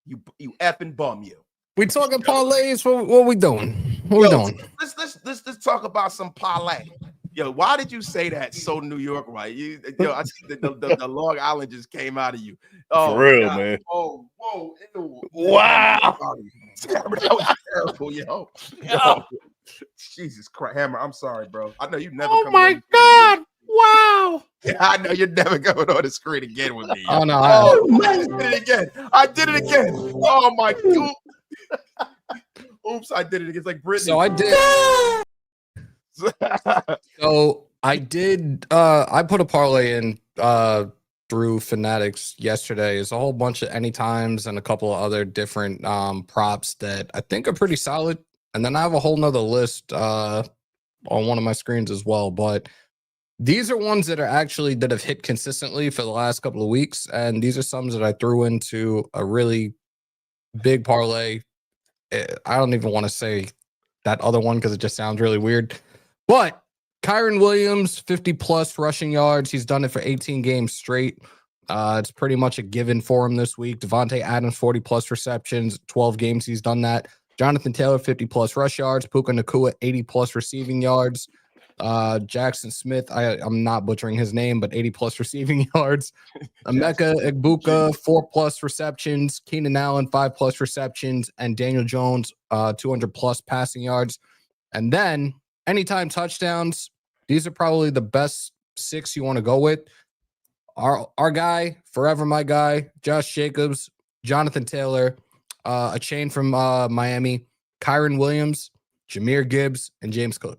You effing bum you. We talking parlays? What we doing? What we doing? Let's talk about some parlay. Yo, why did you say that so New York, right? I see the Long Island just came out of you. Oh, for real, God. man. Oh, whoa. Ew. Wow. That was terrible, yo. Jesus Christ, Hammer, I'm sorry, bro. I know you never. Oh my God. Wow. Yeah, I know you're never going on the screen again with me. Oh no! I did it again. Oh my God. Oops, I did it again. It's like Britney. So I did. So I did. I put a parlay in through Fanatics yesterday. It's a whole bunch of anytimes and a couple of other different props that I think are pretty solid. And then I have a whole nother list on one of my screens as well. But these are ones that have hit consistently for the last couple of weeks. And these are some that I threw into a really big parlay. I don't even want to say that other one because it just sounds really weird. But Kyren Williams, 50 plus rushing yards. He's done it for 18 games straight. It's pretty much a given for him this week. Devontae Adams, 40 plus receptions, 12 games he's done that. Jonathan Taylor, 50 plus rush yards. Puka Nacua, 80 plus receiving yards. Jackson Smith, I'm not butchering his name, but 80 plus receiving yards. Emeka Egbuka, 4 plus receptions. Keenan Allen, 5 plus receptions. And Daniel Jones, 200 plus passing yards. And then anytime touchdowns, these are probably the best 6 you want to go with. Our guy, forever my guy, Josh Jacobs, Jonathan Taylor, a chain from Miami, Kyren Williams, Jahmyr Gibbs, and James Cook.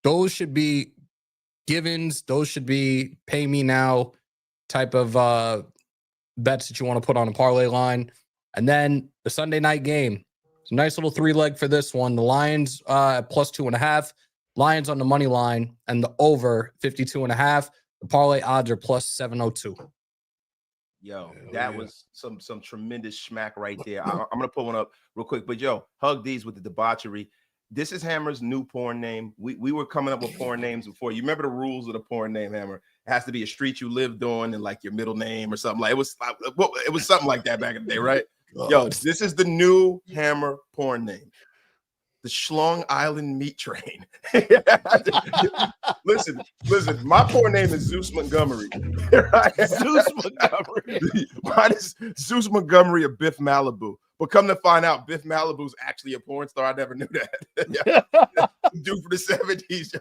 Those should be givens. Those should be pay me now type of bets that you want to put on a parlay line. And then the Sunday night game. It's a nice little 3-leg for this one. The Lions at plus 2.5. Lions on the money line and the over 52.5. The parlay odds are plus 702. Yo, that was some tremendous schmack right there. I'm gonna put one up real quick, but yo, hug these with the debauchery. This is Hammer's new porn name. We were coming up with porn names before. You remember the rules of the porn name, Hammer? It has to be a street you lived on and like your middle name or something. Like it was something like that back in the day, right? Yo, this is the new Hammer porn name. The Schlong Island Meat Train. listen, my porn name is Zeus Montgomery. Right? Zeus Montgomery. Mine is Zeus Montgomery of Biff Malibu. But come to find out, Biff Malibu's actually a porn star. I never knew that. Dude for the 70s, yo.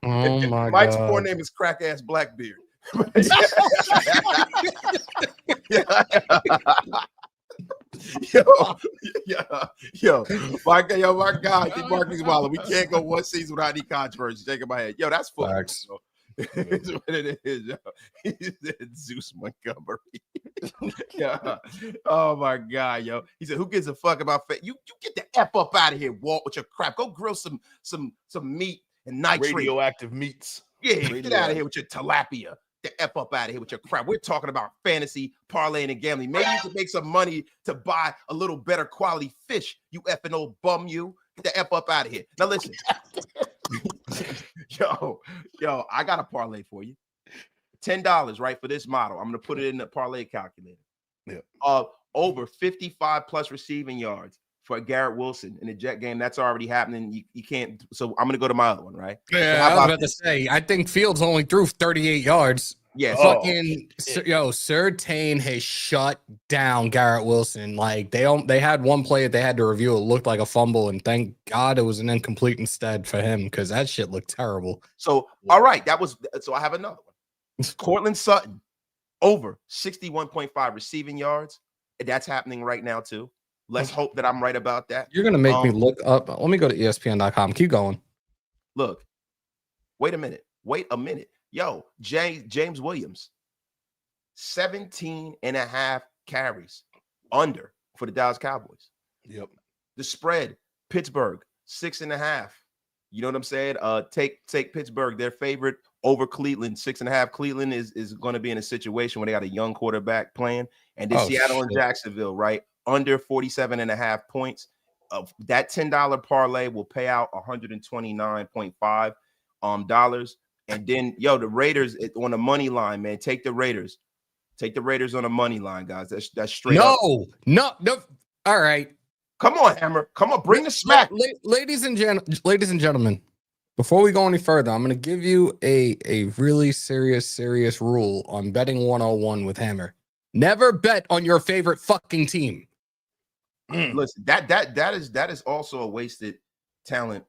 Oh my Mike's God. porn name is Crack Ass Blackbeard. Yo, my guy, keep Marcus Waller. We can't go one season without any controversy. Shaking my head. Yo, that's football. It's what it is, yo. He said Zeus Montgomery. Yeah. Oh my God, yo. He said, "Who gives a fuck about fat? You get the F up out of here, Walt, with your crap. Go grill some meat and nitrate. Radioactive meats. Yeah, get out of here with your tilapia. The F up out of here with your crap. We're talking about fantasy, parlaying, and gambling. Maybe you can make some money to buy a little better quality fish, you effing old bum you. Get the F up out of here. Now listen. Yo, I got a parlay for you. $10, right, for this model. I'm going to put it in the parlay calculator. Yeah. Over 55 plus receiving yards for Garrett Wilson in the Jet game. That's already happening. You can't. So I'm going to go to my other one, right? Yeah, so I was about to say, I think Fields only threw 38 yards. Yes. Surtain has shut down Garrett Wilson. Like they had one play that they had to review. It looked like a fumble, and thank God it was an incomplete instead for him because that shit looked terrible. So all right, so I have another one. Cortland Sutton over 61.5 receiving yards. That's happening right now too. Let's hope that I'm right about that. You're gonna make me look up. Let me go to ESPN.com. Keep going. Look, Wait a minute. Yo, James Williams, 17.5 carries under for the Dallas Cowboys. Yep. The spread, Pittsburgh, 6.5. You know what I'm saying? Take Pittsburgh, their favorite, over Cleveland, 6.5. Cleveland is going to be in a situation where they got a young quarterback playing. And then Seattle and Jacksonville, right? Under 47.5 points. That $10 parlay will pay out $129.5 dollars. And then, yo, the Raiders on the money line, man. Take the Raiders. Take the Raiders on the money line, guys. That's straight up. No. All right. Come on, Hammer. Come on, bring the smack. Ladies and gentlemen, before we go any further, I'm going to give you a really serious rule on betting 101 with Hammer. Never bet on your favorite fucking team. Listen, that is also a wasted talent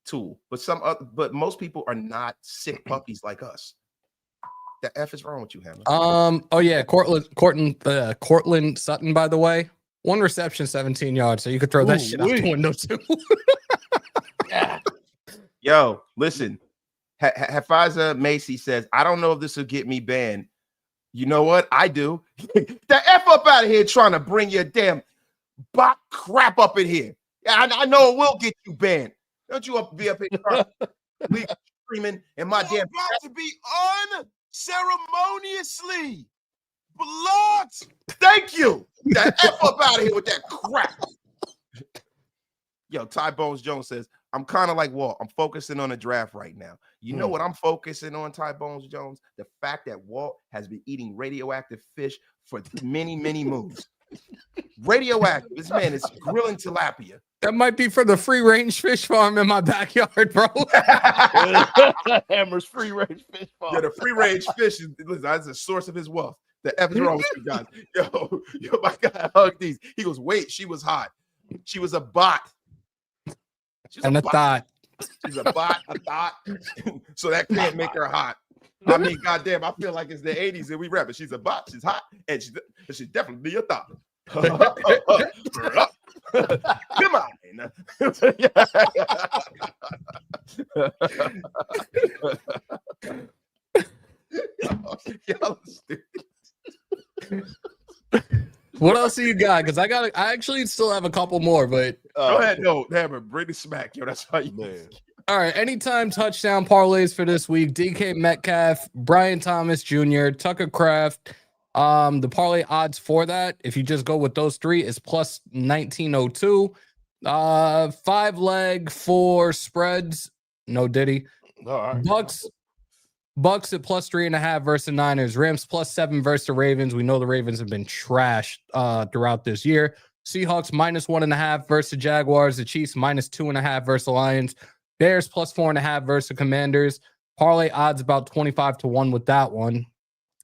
tool. But most people are not sick puppies like us. The F is wrong with you, Hammer. Oh yeah, Cortland Sutton, by the way. 1 reception, 17 yards. So you could throw that shit out the window too. Yo, listen. Hafiza Macy says, I don't know if this will get me banned. You know what? I do. The F up out of here trying to bring your damn bot crap up in here. Yeah, I know it will get you banned. Don't you be up here screaming and my damn about to be unceremoniously blocked. Thank you. The F up out of here with that crap. Yo, Ty Bones Jones says, I'm kind of like Walt. I'm focusing on the draft right now. You know what I'm focusing on, Ty Bones Jones? The fact that Walt has been eating radioactive fish for many, many moons. Radioactive. This man is grilling tilapia. That might be for the free range fish farm in my backyard, bro. Hammer's free range fish farm. Yeah, the free range fish that's the source of his wealth. The F is wrong with you guys. Yo, my guy hugged these. He goes, wait, she was hot. She was a bot. And a thought. She's a bot, a thought. So that can't make her hot. I mean, goddamn, I feel like it's the 80s and we rap it. She's a bot, she's hot, and she's definitely a thought. Come on. Y'all stupid. What else do you got? Because I actually still have a couple more, but go ahead. No, Hammer, bring the smack, yo. That's how you man. All right. Anytime touchdown parlays for this week: DK Metcalf, Brian Thomas Jr., Tucker Kraft. The parlay odds for that, if you just go with those three, is plus 1902. 5 leg 4 spreads. No Diddy. All right. Bucks at plus 3.5 versus the Niners. Rams plus 7 versus the Ravens. We know the Ravens have been trashed throughout this year. Seahawks minus 1.5 versus the Jaguars. The Chiefs minus 2.5 versus the Lions. Bears plus 4.5 versus the Commanders. Parlay odds about 25-1 with that one.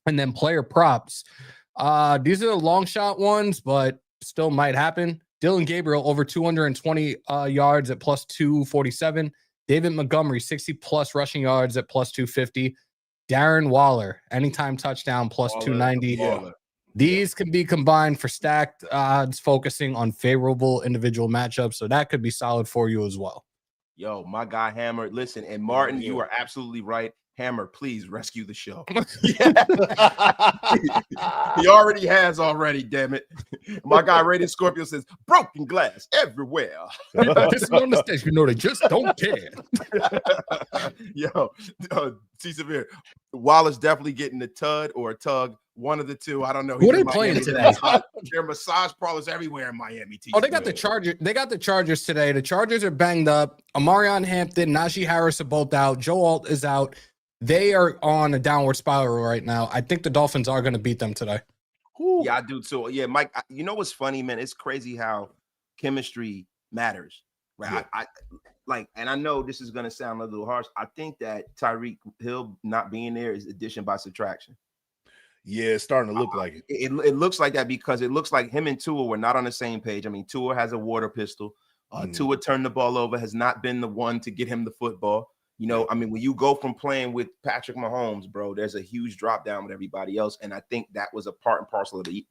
And then player props. These are the long shot ones, but still might happen. Dylan Gabriel over 220 yards at plus 247. David Montgomery, 60-plus rushing yards at plus 250. Darren Waller, anytime touchdown, plus 290. Waller. These can be combined for stacked odds, focusing on favorable individual matchups, so that could be solid for you as well. Yo, my guy Hammer, listen, and Martin, you are absolutely right. Hammer, please rescue the show. He already has already, damn it. My guy Rated Scorpio says, broken glass everywhere. Pissing on the stage, you know they just don't care. Yo, see severe. Waller's definitely getting a tud or a tug. One of the two. I don't know. Who are they playing today? There are massage parlors everywhere in Miami. Oh, they got the Chargers. They got the Chargers today. The Chargers are banged up. Amarion Hampton, Najee Harris are both out. Joe Alt is out. They are on a downward spiral right now. I think the Dolphins are going to beat them today. Yeah, I do too. Yeah, Mike, you know what's funny, man? It's crazy how chemistry matters, right? Yeah. I like, and I know this is going to sound a little harsh. I think that Tyreek Hill not being there is addition by subtraction. Yeah, it's starting to look like it. It looks like that because it looks like him and Tua were not on the same page. I mean, Tua has a water pistol. Tua turned the ball over, has not been the one to get him the football. You know, I mean, when you go from playing with Patrick Mahomes, bro, there's a huge drop down with everybody else. And I think that was a part and parcel of the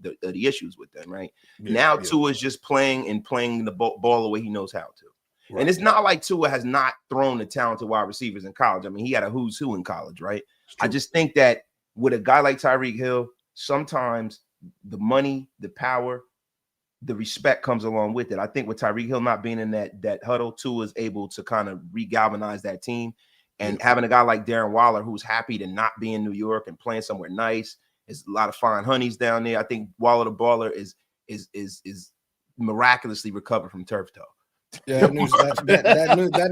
issues with them, right? Yeah, now Tua is just playing the ball the way he knows how to. And it's not like Tua has not thrown the talented wide receivers in college. I mean, he had a who's who in college, right? I just think that with a guy like Tyreek Hill, sometimes the money, the power, the respect comes along with it. I think with Tyreek Hill not being in that huddle, Tua is able to kind of re-galvanize that team. And having a guy like Darren Waller who's happy to not be in New York and playing somewhere nice. There's a lot of fine honeys down there. I think Waller the Baller is miraculously recovered from turf toe. Yeah, that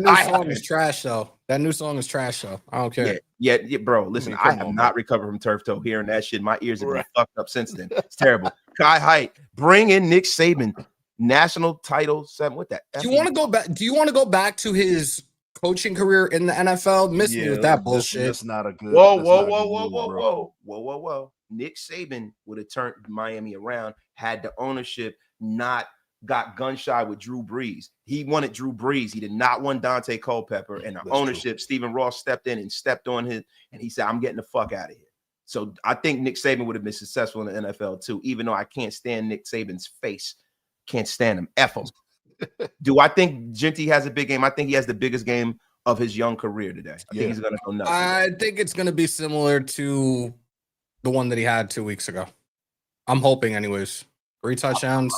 new song is trash though. That new song is trash though. I don't care. Yeah, bro. Listen, I have not recovered from turf toe. Hearing that shit, my ears have been fucked up since then. It's terrible. Kai Height, bring in Nick Saban, national title 7. What that? Do you want to go back? Do you want to go back to his coaching career in the NFL? Miss me with that bullshit. That's not a good. Whoa. Nick Saban would have turned Miami around had the ownership not got gun shy with Drew Brees. He wanted Drew Brees. He did not want Dante Culpepper. And the ownership, Stephen Ross, stepped in and stepped on his, and he said, I'm getting the fuck out of here. So I think Nick Saban would have been successful in the NFL too, even though I can't stand Nick Saban's face. Can't stand him. F him. Do I think Genty has a big game? I think he has the biggest game of his young career today. I think he's going to go nuts. I think it's going to be similar to the one that he had 2 weeks ago. I'm hoping anyways. 3 touchdowns.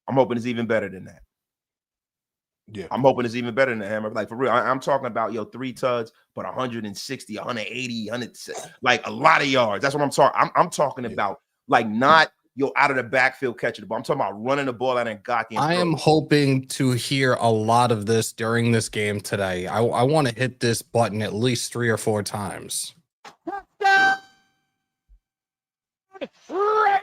I'm hoping it's even better than that. Yeah. I'm hoping it's even better than that, Hammer. Like, for real, I'm talking about, 3 tuds, but 160, 180, 100, like a lot of yards. That's what I'm talking. I'm talking about, like, not out of the backfield catching the ball. I'm talking about running the ball out and goddamn. I am hoping to hear a lot of this during this game today. I want to hit this button at least 3 or 4 times.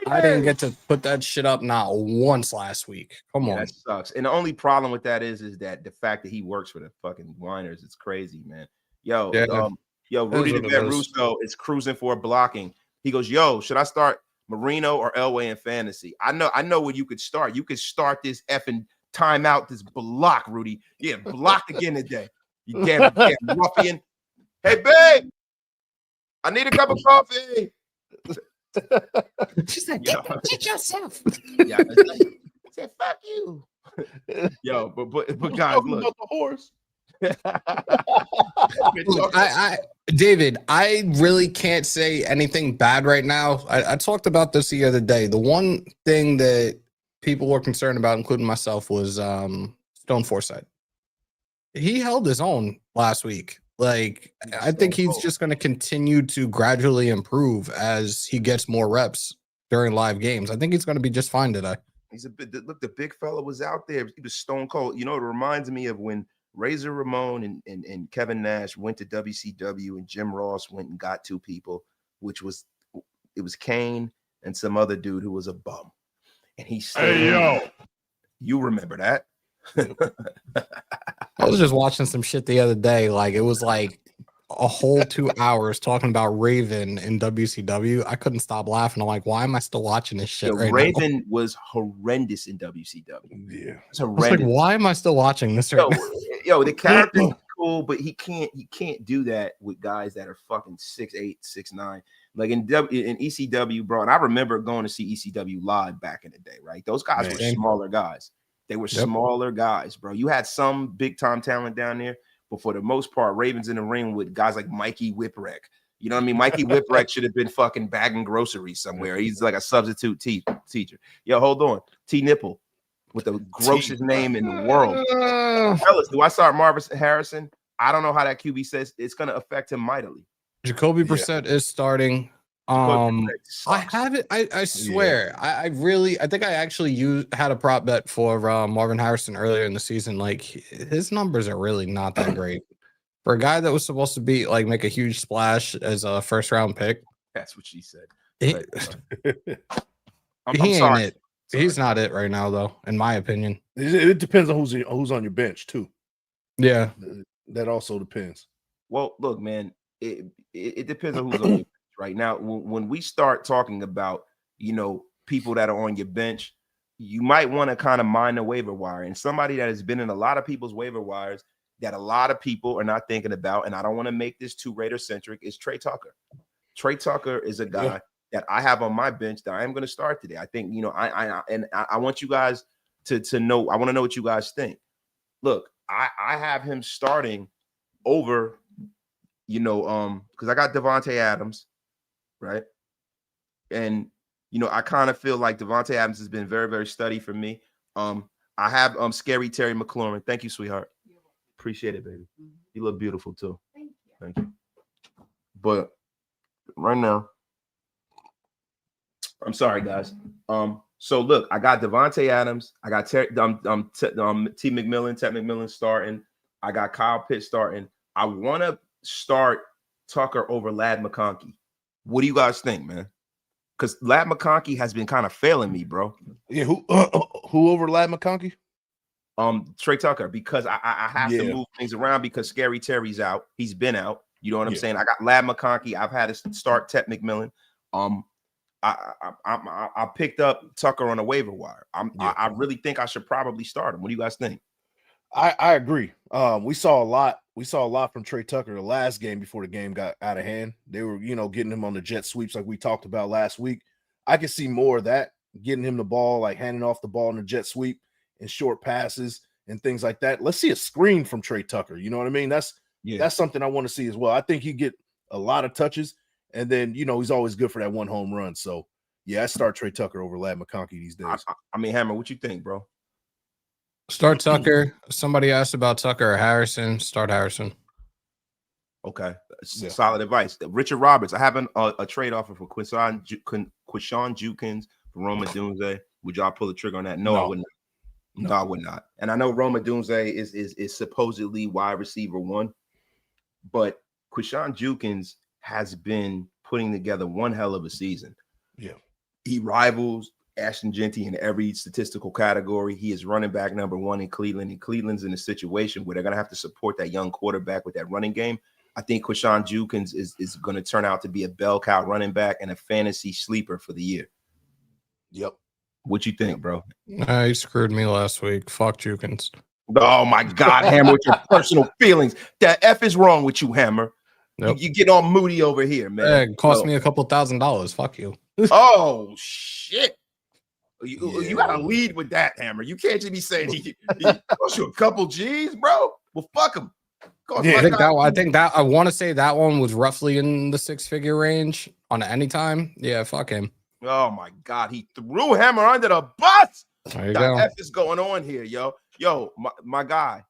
I didn't get to put that shit up not once last week. Come on. That sucks. And the only problem with that is that the fact that he works for the fucking Winers, it's crazy, man. Rudy the Vet Russo is cruising for blocking. He goes, should I start Marino or Elway in fantasy? I know where you could start. You could start this effing timeout, this block, Rudy. Yeah, block again today. You damn ruffian. Hey, babe, I need a cup of coffee. She's like, get yourself. Yeah, I said, fuck you. But guys, look. The horse. Look, David, I really can't say anything bad right now. I talked about this the other day. The one thing that people were concerned about, including myself, was Stone Forsythe. He held his own last week. Like, I think he's just going to continue to gradually improve as he gets more reps during live games. I think he's going to be just fine today. He's the big fella was out there. He was stone cold. It reminds me of when Razor Ramon and Kevin Nash went to WCW and Jim Ross went and got 2 people, it was Kane and some other dude who was a bum. And he said, you remember that? I was just watching some shit the other day. Like, it was like a whole 2 hours talking about Raven in WCW. I couldn't stop laughing. I'm like, why am I still watching this shit right Raven now? was horrendous in WCW. Yeah. It's horrendous. Like, why am I still watching this right now? The character is cool, but he can't do that with guys that are fucking 6'8", 6'9". Like in ECW, bro. And I remember going to see ECW live back in the day, right? Those guys were smaller guys. They were smaller guys, bro. You had some big time talent down there, but for the most part, Ravens in the ring with guys like Mikey Whipwreck. You know what I mean? Mikey Whipwreck should have been fucking bagging groceries somewhere. He's like a substitute teacher. Hold on. T-Nipple with the grossest name in the world. Fellas, do I start Marvin Harrison? I don't know how that QB says it's going to affect him mightily. Jacoby Brissett is starting. I have it. I swear. I think I actually had a prop bet for Marvin Harrison earlier in the season. Like, his numbers are really not that great for a guy that was supposed to be like make a huge splash as a 1st-round pick. That's what she said. I'm sorry. It. He's not it right now, though, in my opinion. It depends on who's on your bench too. Yeah, that also depends. Well, look, man, it depends on who's on your bench. Right now, when we start talking about, people that are on your bench, you might want to kind of mind the waiver wire. And somebody that has been in a lot of people's waiver wires that a lot of people are not thinking about, and I don't want to make this too Raider-centric, is Trey Tucker. Trey Tucker is a guy that I have on my bench that I am going to start today. I think, I want you guys to know. I want to know what you guys think. Look, I have him starting over, because I got Devontae Adams, right? And I kind of feel like Devontae Adams has been very, very steady for me. I have Scary Terry McLaurin. Thank you, sweetheart. Appreciate it, baby. You look beautiful too. Thank you. But right now, I'm sorry, guys. So look, I got Devontae Adams. I got Ted McMillan starting. I got Kyle Pitts starting. I want to start Tucker over Ladd McConkey. What do you guys think, man? Because Ladd McConkey has been kind of failing me, bro. Yeah, who over Ladd McConkey? Trey Tucker, because I have to move things around because Scary Terry's out. He's been out. You know what I'm saying? I got Ladd McConkey. I've had to start Ted McMillan. I picked up Tucker on a waiver wire. I really think I should probably start him. What do you guys think? I agree. We saw a lot from Trey Tucker the last game before the game got out of hand. They were, getting him on the jet sweeps like we talked about last week. I could see more of that, getting him the ball, like handing off the ball in the jet sweep and short passes and things like that. Let's see a screen from Trey Tucker. You know what I mean? That's something I want to see as well. I think he'd get a lot of touches, and then he's always good for that one home run. So I start Trey Tucker over Ladd McConkey these days. I mean, Hammer, what you think, bro? Start Tucker. Somebody asked about Tucker or Harrison. Start Harrison. Okay. Solid advice. Richard Roberts, I have a trade offer for Quishon Jukins for Roma Dunze. Would y'all pull the trigger on that? No, I wouldn't. No, I would not. And I know Roma Dunze is supposedly wide receiver 1, but Quishon Jukins has been putting together one hell of a season. Yeah. He rivals Ashton Genty in every statistical category. He is running back number 1 in Cleveland, and Cleveland's in a situation where they're going to have to support that young quarterback with that running game. I think Quishon Jukins is going to turn out to be a bell cow running back and a fantasy sleeper for the year. Yep. What you think, bro? He screwed me last week. Fuck Jukins. Oh, my God, Hammer, with your personal feelings. The F is wrong with you, Hammer. Nope. You get all moody over here, man. It cost me a couple $1,000. Fuck you. Oh, shit. You got to lead with that, Hammer. You can't just be saying he cost you a couple G's, bro. Well, fuck him. I think that I want to say that one was roughly in the 6-figure range on any time. Yeah, fuck him. Oh, my God. He threw Hammer under the bus. There you the go. F is going on here, yo. Yo, my guy.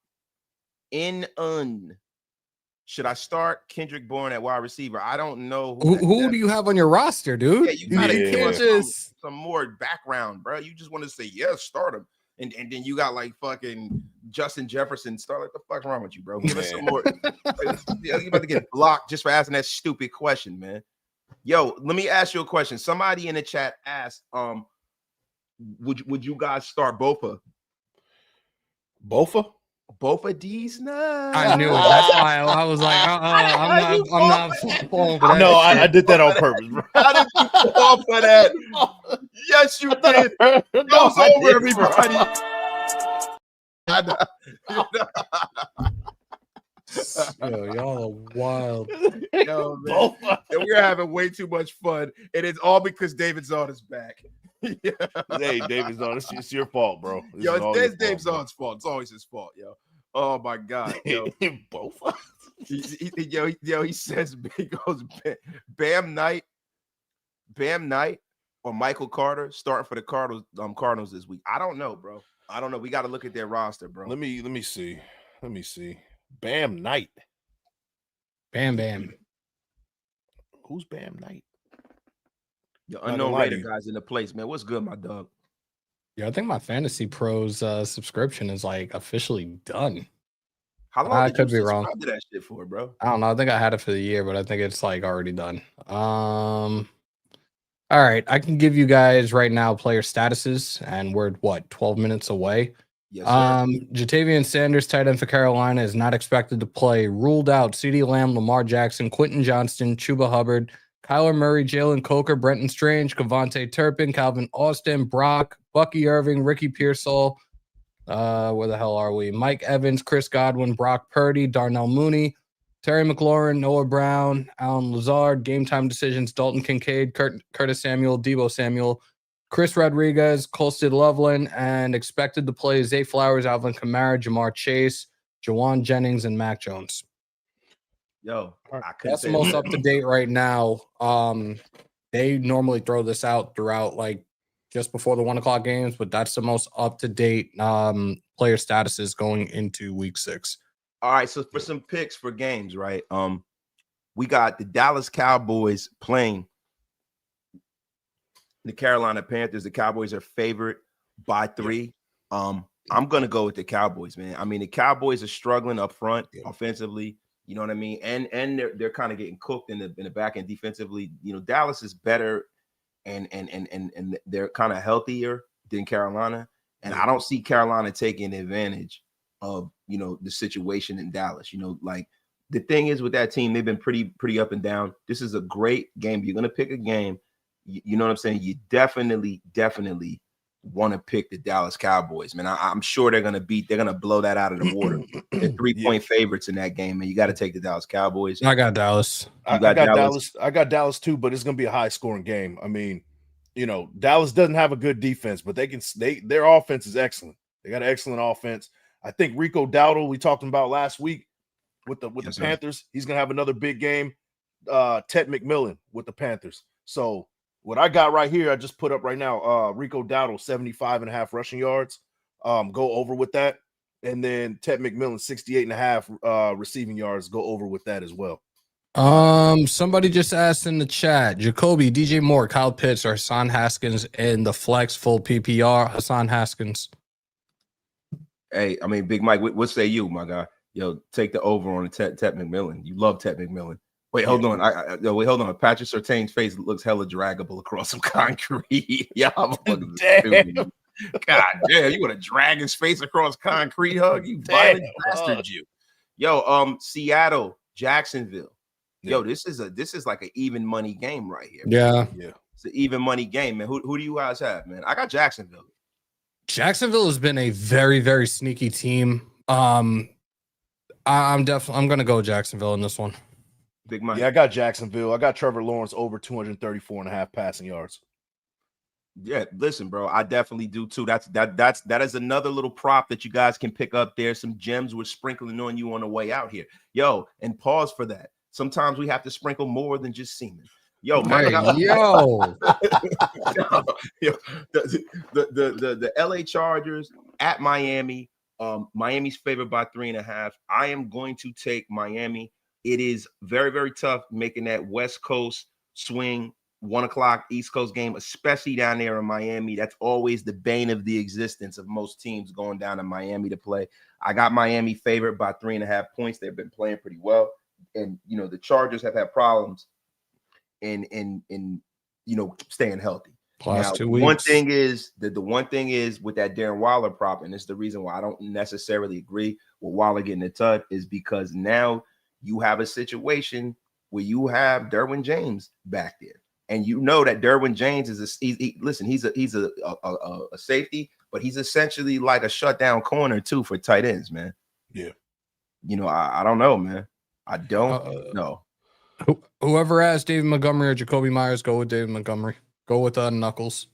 Should I start Kendrick Bourne at wide receiver? I don't know. Who do you have on your roster, dude? Yeah, you gotta give some more background, bro. You just want to say, start him. And then you got like fucking Justin Jefferson. Start like the fuck's wrong with you, bro? Give us some more. You're about to get blocked just for asking that stupid question, man. Yo, let me ask you a question. Somebody in the chat asked, would you guys start Bofa? Bofa? Both of these? Nah. I knew it. That's why I was like, I'm not falling for that. No, I did that on purpose, bro. How did you fall for that? Yes, you did. Goes over everybody. Yo, y'all are wild. Yo, man. And we're having way too much fun. And it's all because David Zahn is back. Yeah. Hey, David Zahn, it's your fault, bro. It's Dave Zahn's fault. It's always his fault, yo. Oh my God, yo. Both. He says he goes Bam Knight or Michael Carter starting for the Cardinals this week. I don't know, bro. I don't know. We got to look at their roster, bro. Let me see. Bam Knight. Bam. Who's Bam Knight? The unknown Raider guys in the place, man. What's good, my dog? Yeah, I think my Fantasy Pros subscription is like officially done. How long I did could you be wrong. subscribe to that shit for, bro? I don't know. I think I had it for the year, but I think it's like already done. All right. I can give you guys right now player statuses, and we're 12 minutes away. Yes, sir. Jatavian Sanders, tight end for Carolina, is not expected to play. Ruled out CeeDee Lamb, Lamar Jackson, Quentin Johnston, Chuba Hubbard, Kyler Murray, Jalen Coker, Brenton Strange, Kavontae Turpin, Calvin Austin, Brock, Bucky Irving, Ricky Pearsall. Where the hell are we? Mike Evans, Chris Godwin, Brock Purdy, Darnell Mooney, Terry McLaurin, Noah Brown, Alan Lazard, game time decisions, Dalton Kincaid, Curtis Samuel, Deebo Samuel, Chris Rodriguez, Colston Loveland, and expected to play Zay Flowers, Alvin Kamara, Jamar Chase, Jawan Jennings and Mac Jones. Yo, I couldn't That's say the most it. up to date right now. They normally throw this out throughout like just before the 1 o'clock games, but that's the most up to date player statuses going into week 6. All right, so for some picks for games, right? We got the Dallas Cowboys playing the Carolina Panthers. The Cowboys are favored by 3. I'm gonna go with the Cowboys, man. I mean, the Cowboys are struggling up front offensively. You know what I mean? And they're kind of getting cooked in the back end defensively. You know, Dallas is better and they're kind of healthier than Carolina. And I don't see Carolina taking advantage of, you know, the situation in Dallas. You know, like the thing is with that team, they've been pretty up and down. This is a great game. You're gonna pick a game. You know what I'm saying? You definitely want to pick the Dallas Cowboys, man. I'm sure they're gonna blow that out of the water. They're 3-point favorites in that game, man. You got to take the Dallas Cowboys. I got Dallas. I got Dallas. I got Dallas too, but it's gonna be a high scoring game. I mean, you know, Dallas doesn't have a good defense, but their offense is excellent. They got an excellent offense. I think Rico Dowdle, we talked about last week with the Panthers, he's gonna have another big game. Ted McMillan with the Panthers. So what I got right here, I just put up right now, Rico Dowdle, 75.5 rushing yards. Go over with that. And then Ted McMillan, 68.5 receiving yards. Go over with that as well. Somebody just asked in the chat, Jacoby, DJ Moore, Kyle Pitts, or Hassan Haskins in the flex full PPR. Hassan Haskins. Hey, I mean, Big Mike, what say you, my guy? Yo, take the over on the Ted McMillan. You love Ted McMillan. Wait, hold on. Wait, hold on. Patrick Surtain's face looks hella draggable across some concrete. Yeah, I'm fucking stupid. God damn, you want to drag his face across concrete, Hug? You violent bastard, you. Yo, Seattle, Jacksonville. Yo, this is like an even money game right here. Yeah. It's an even money game, man. Who do you guys have, man? I got Jacksonville. Jacksonville has been a very, very sneaky team. I'm gonna go Jacksonville in this one. Big Mike. Yeah, I got Jacksonville. I got Trevor Lawrence over 234.5 passing yards. Yeah, listen, bro. I definitely do too. That is another little prop that you guys can pick up there. Some gems we're sprinkling on you on the way out here. Yo, and pause for that. Sometimes we have to sprinkle more than just semen. Yo, the LA Chargers at Miami. Miami's favored by 3.5. I am going to take Miami. It is very, very tough making that West Coast swing, 1 o'clock East Coast game, especially down there in Miami. That's always the bane of the existence of most teams going down to Miami to play. I got Miami favored by 3.5 points. They've been playing pretty well. And, you know, the Chargers have had problems in you know, staying healthy. Last 2 weeks. One thing is the one thing is with that Darren Waller prop, and it's the reason why I don't necessarily agree with Waller getting a tud, is because now you have a situation where you have Derwin James back there, and you know that Derwin James is he's a safety, but he's essentially like a shutdown corner too for tight ends, man. Yeah, you know, I don't know, man. I don't know. Whoever asked David Montgomery or Jacoby Myers, go with David Montgomery. Go with Knuckles.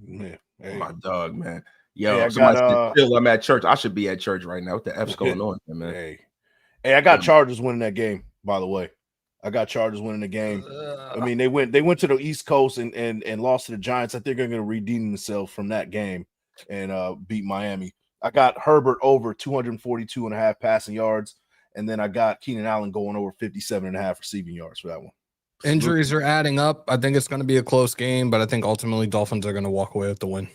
Man, hey. My dog, man. Yo, hey, I'm at church. I should be at church right now. What the F's going on, man? Hey, I got Chargers winning that game, by the way. I got Chargers winning the game. I mean, they went to the East Coast and lost to the Giants. I think they're going to redeem themselves from that game and beat Miami. I got Herbert over 242.5 passing yards, and then I got Keenan Allen going over 57.5 receiving yards for that one. Injuries are adding up. I think it's going to be a close game, but I think ultimately Dolphins are going to walk away with the win.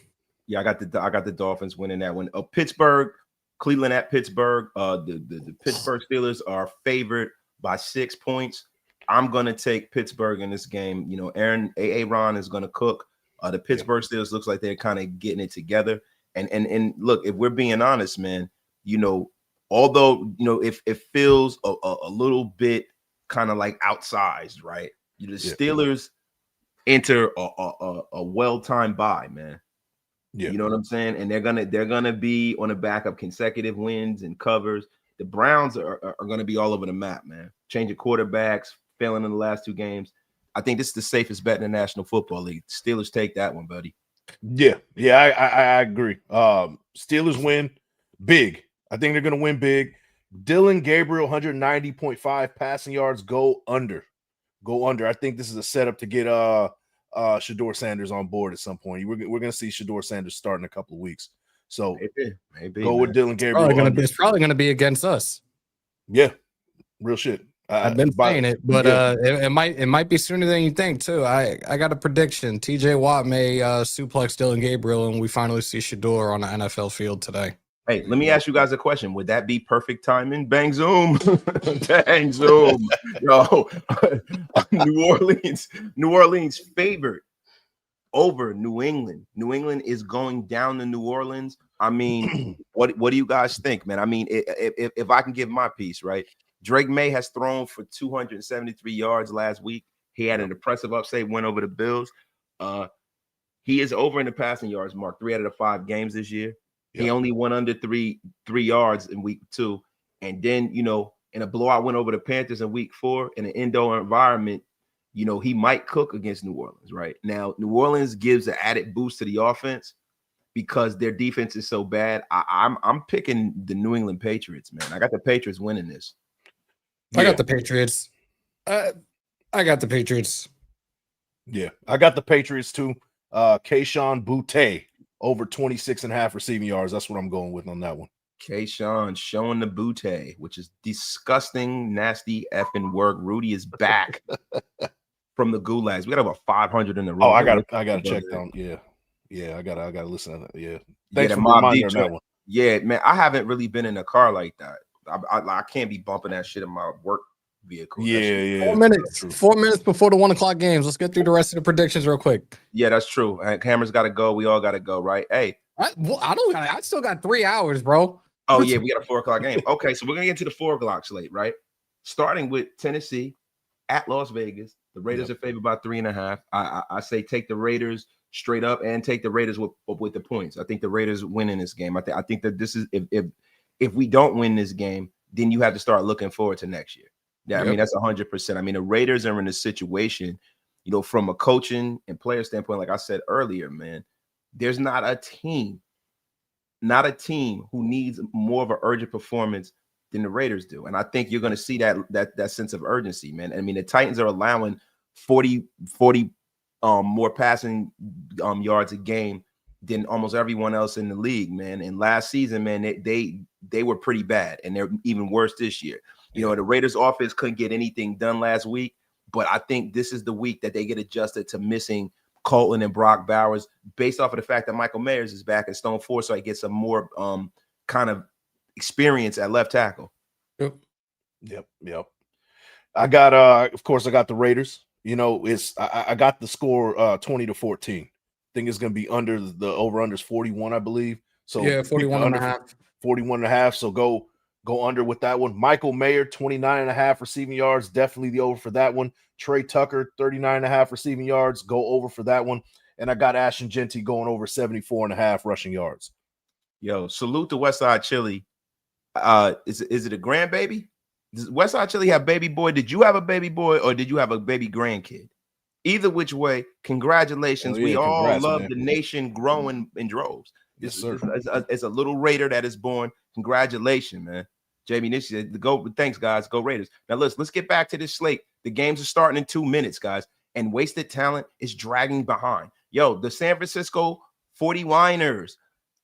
Yeah, I got the Dolphins winning that one. Pittsburgh, Cleveland at Pittsburgh. The Pittsburgh Steelers are favored by 6 points. I'm gonna take Pittsburgh in this game. You know, Aaron is gonna cook. The Pittsburgh Steelers looks like they're kind of getting it together. And look, if we're being honest, man, you know, although you know if it feels a little bit kind of like outsized, right? The Steelers enter a well-timed bye, man. Yeah. You know what I'm saying? And they're gonna be on the back of consecutive wins and covers. The Browns are gonna be all over the map, man. Changing quarterbacks, failing in the last 2 games. I think this is the safest bet in the National Football League. Steelers take that one, buddy. Yeah, I agree. Steelers win big. I think they're gonna win big. Dylan Gabriel, 190.5 passing yards. Go under. I think this is a setup to get Shedeur Sanders on board at some point. We're gonna see Shedeur Sanders start in a couple of weeks. So maybe go with Dylan Gabriel. It's probably gonna be against us. Yeah, real shit. I've been saying it, but it might be sooner than you think too. I got a prediction. TJ Watt may suplex Dylan Gabriel, and we finally see Shedeur on the NFL field today. Hey, let me ask you guys a question. Would that be perfect timing? Bang zoom. Bang zoom. Yo, New Orleans favored over New England. New England is going down to New Orleans. I mean, what do you guys think, man? I mean, if I can give my piece, right? Drake May has thrown for 273 yards last week. He had an impressive upset win over the Bills. He is over in the passing yards mark 3 out of the 5 games this year. Yep. He only went under three yards in week 2. And then, in a blowout win over the Panthers in week 4 in an indoor environment, he might cook against New Orleans right now. New Orleans gives an added boost to the offense because their defense is so bad. I'm picking the New England Patriots, man. I got the Patriots winning this. I got the Patriots. I got the Patriots. Yeah, I got the Patriots too. Kayshon Boutte over 26.5 receiving yards. That's what I'm going with on that one. Kayshon showing the Boutte, which is disgusting, nasty effing work. Rudy is back from the gulags. We got over 500 in the room. Oh, I gotta check down. Yeah, I gotta listen to that. Yeah, thanks for reminding that one. Yeah, man, I haven't really been in a car like that. I can't be bumping that shit in my work vehicle. Yeah. 4 minutes. 4 minutes before the 1 o'clock games. Let's get through the rest of the predictions real quick. Yeah, that's true. Cameron's got to go. We all got to go, right? Hey, I still got 3 hours, bro. Oh yeah, we got a 4 o'clock game. Okay, so we're gonna get to the 4 o'clock slate, right? Starting with Tennessee at Las Vegas. The Raiders are favored by 3.5. I say take the Raiders straight up and take the Raiders with the points. I think the Raiders win in this game. I think that this is if we don't win this game, then you have to start looking forward to next year. Yeah, I mean, that's 100%. I mean, the Raiders are in a situation, from a coaching and player standpoint, like I said earlier, man, there's not a team who needs more of an urgent performance than the Raiders do. And I think you're going to see that sense of urgency, man. I mean, the Titans are allowing 40 more passing yards a game than almost everyone else in the league, man. And last season, man, they were pretty bad, and they're even worse this year. The Raiders offense couldn't get anything done last week, but I think this is the week that they get adjusted to missing Colton and Brock Bowers based off of the fact that Michael Mayers is back in Stone 4, so I get some more kind of experience at left tackle. Yep. I got of course I got the Raiders. I got the score 20-14. I think it's going to be under the over-unders 41, I believe. So yeah, 41.5. 41.5. So go under with that one. Michael Mayer, 29.5 receiving yards. Definitely the over for that one. Trey Tucker, 39.5 receiving yards. Go over for that one. And I got Ashton Genty going over 74.5 rushing yards. Yo, salute to Westside Chili. Is it a grandbaby? Does Westside Chili have baby boy? Did you have a baby boy or did you have a baby grandkid? Either which way, congratulations. We all love the nation growing in droves. Yes, sir. It's a little Raider that is born. Congratulations, man. Jamie Nish said, thanks, guys. Go Raiders. Now, let's get back to this slate. The games are starting in 2 minutes, guys, and wasted talent is dragging behind. Yo, the San Francisco 49ers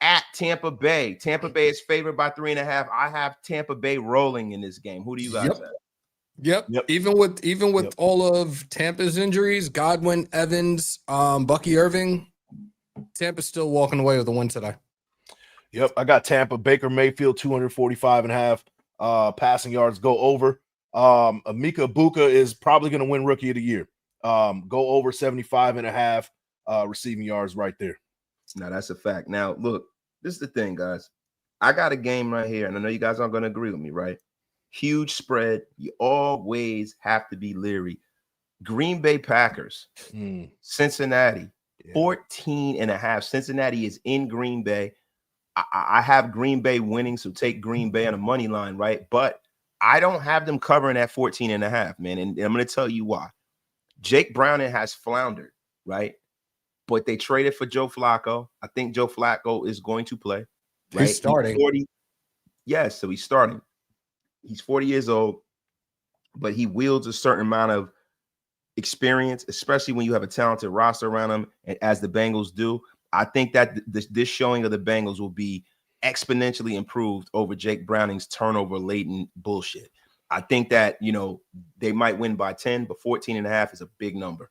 at Tampa Bay. Tampa Bay is favored by 3.5. I have Tampa Bay rolling in this game. Who do you guys have? Yep. Even with all of Tampa's injuries, Godwin, Evans, Bucky Irving, Tampa's still walking away with a win today. Yep, I got Tampa. Baker Mayfield, 245.5 passing yards. Go over. Amika Buka is probably going to win Rookie of the Year. Go over 75.5 receiving yards right there. Now, that's a fact. Now, look, this is the thing, guys. I got a game right here, and I know you guys aren't going to agree with me, right? Huge spread. You always have to be leery. Green Bay Packers, Cincinnati, 14.5. Cincinnati is in Green Bay. I have Green Bay winning, so take Green Bay on a money line, right? But I don't have them covering at 14.5, man. And I'm going to tell you why. Jake Browning has floundered, right? But they traded for Joe Flacco. I think Joe Flacco is going to play. Right? He's starting. Yes, so he's starting. He's 40 years old, but he wields a certain amount of experience, especially when you have a talented roster around him, and as the Bengals do. I think that this showing of the Bengals will be exponentially improved over Jake Browning's turnover-laden bullshit. I think that, they might win by 10, but 14.5 is a big number.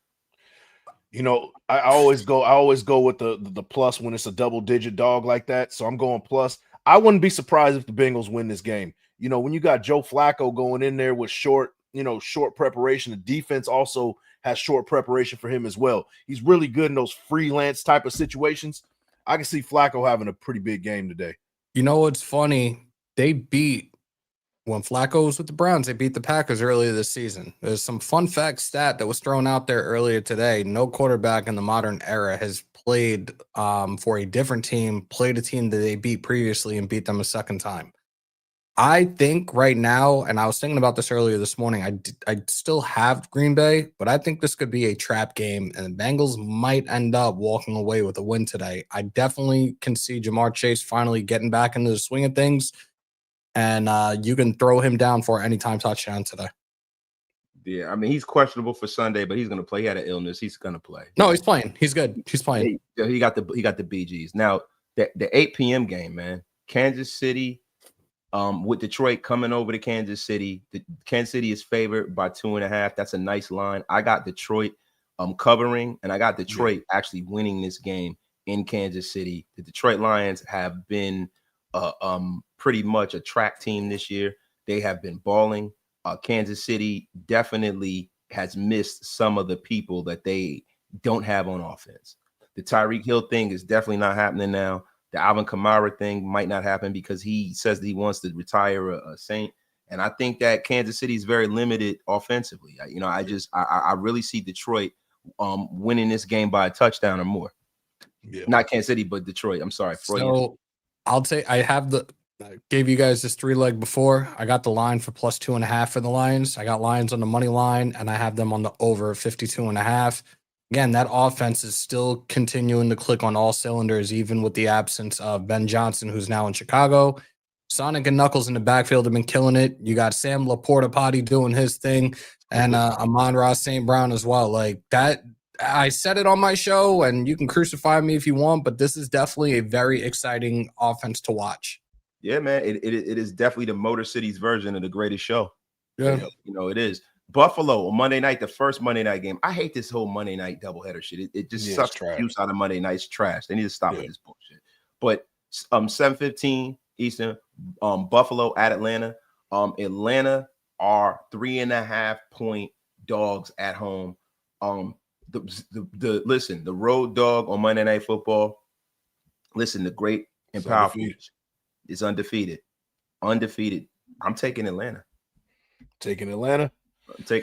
I always go with the plus when it's a double-digit dog like that. So I'm going plus. I wouldn't be surprised if the Bengals win this game. When you got Joe Flacco going in there with short preparation, the defense also has short preparation for him as well. He's really good in those freelance type of situations. I can see Flacco having a pretty big game today. You know what's funny? When Flacco was with the Browns, they beat the Packers earlier this season. There's some fun fact stat that was thrown out there earlier today. No quarterback in the modern era has played for a different team, played a team that they beat previously and beat them a second time. I think right now, and I was thinking about this earlier this morning, I still have Green Bay, but I think this could be a trap game, and the Bengals might end up walking away with a win today. I definitely can see Jamar Chase finally getting back into the swing of things, and you can throw him down for an anytime touchdown today. Yeah, I mean, he's questionable for Sunday, but he's going to play. He had an illness. He's going to play. No, he's playing. He's good. He's playing. He got the BGs. Now, the 8 p.m. game, man, Kansas City, with Detroit coming over to Kansas City. Kansas City is favored by 2.5. That's a nice line. I got Detroit covering, and I got Detroit actually winning this game in Kansas City. The Detroit Lions have been pretty much a track team this year. They have been balling. Kansas City definitely has missed some of the people that they don't have on offense. The Tyreek Hill thing is definitely not happening now. The Alvin Kamara thing might not happen because he says that he wants to retire a Saint. And I think that Kansas City is very limited offensively. I really see Detroit winning this game by a touchdown or more. Yeah. Not Kansas City, but Detroit. I'm sorry. So I'll say I gave you guys this 3-leg before. I got the line for plus 2.5 for the Lions. I got Lions on the money line, and I have them on the over 52.5. Again, that offense is still continuing to click on all cylinders, even with the absence of Ben Johnson, who's now in Chicago. Sonic and Knuckles in the backfield have been killing it. You got Sam Laporta Potty doing his thing, and Amon-Ra St. Brown as well. Like that, I said it on my show, and you can crucify me if you want, but this is definitely a very exciting offense to watch. Yeah, man, it is definitely the Motor City's version of The Greatest Show. Yeah, it is. Buffalo on Monday night, the first Monday night game. I hate this whole Monday night doubleheader shit. It just sucks the juice out of Monday night. It's trash. They need to stop with this bullshit. But 7:15 Eastern, Buffalo at Atlanta. Atlanta are 3.5 point dogs at home. The road dog on Monday Night Football. Listen, the great and powerful is undefeated. Undefeated. I'm taking Atlanta. Taking Atlanta.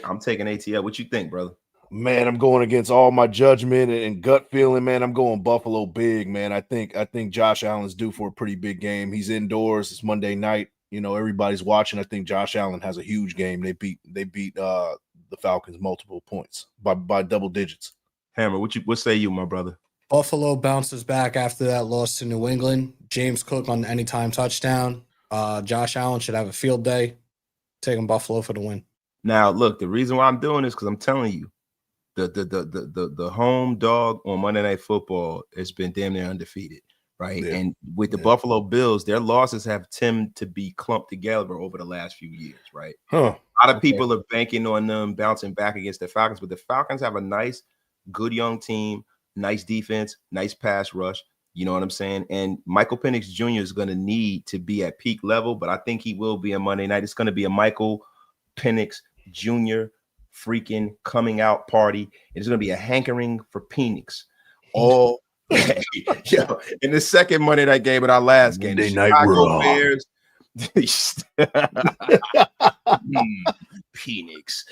I'm taking ATL. What you think, brother? Man, I'm going against all my judgment and gut feeling, man. I'm going Buffalo big, man. I think Josh Allen's due for a pretty big game. He's indoors. It's Monday night. Everybody's watching. I think Josh Allen has a huge game. They beat the Falcons multiple points by double digits. Hammer, what say you, my brother? Buffalo bounces back after that loss to New England. James Cook on the anytime touchdown. Josh Allen should have a field day. Taking Buffalo for the win. Now, look, the reason why I'm doing this because I'm telling you, the home dog on Monday Night Football has been damn near undefeated, right? Yeah. And with the Buffalo Bills, their losses have tended to be clumped together over the last few years, right? A lot of people are banking on them bouncing back against the Falcons, but the Falcons have a nice, good young team, nice defense, nice pass rush. You know what I'm saying? And Michael Penix Jr. is going to need to be at peak level, but I think he will be on Monday night. It's going to be a Michael Penix Jr. freaking coming out party. It's going to be a hankering for Penix all day. In the second Monday night game of our last game, the Chicago Bears. Penix.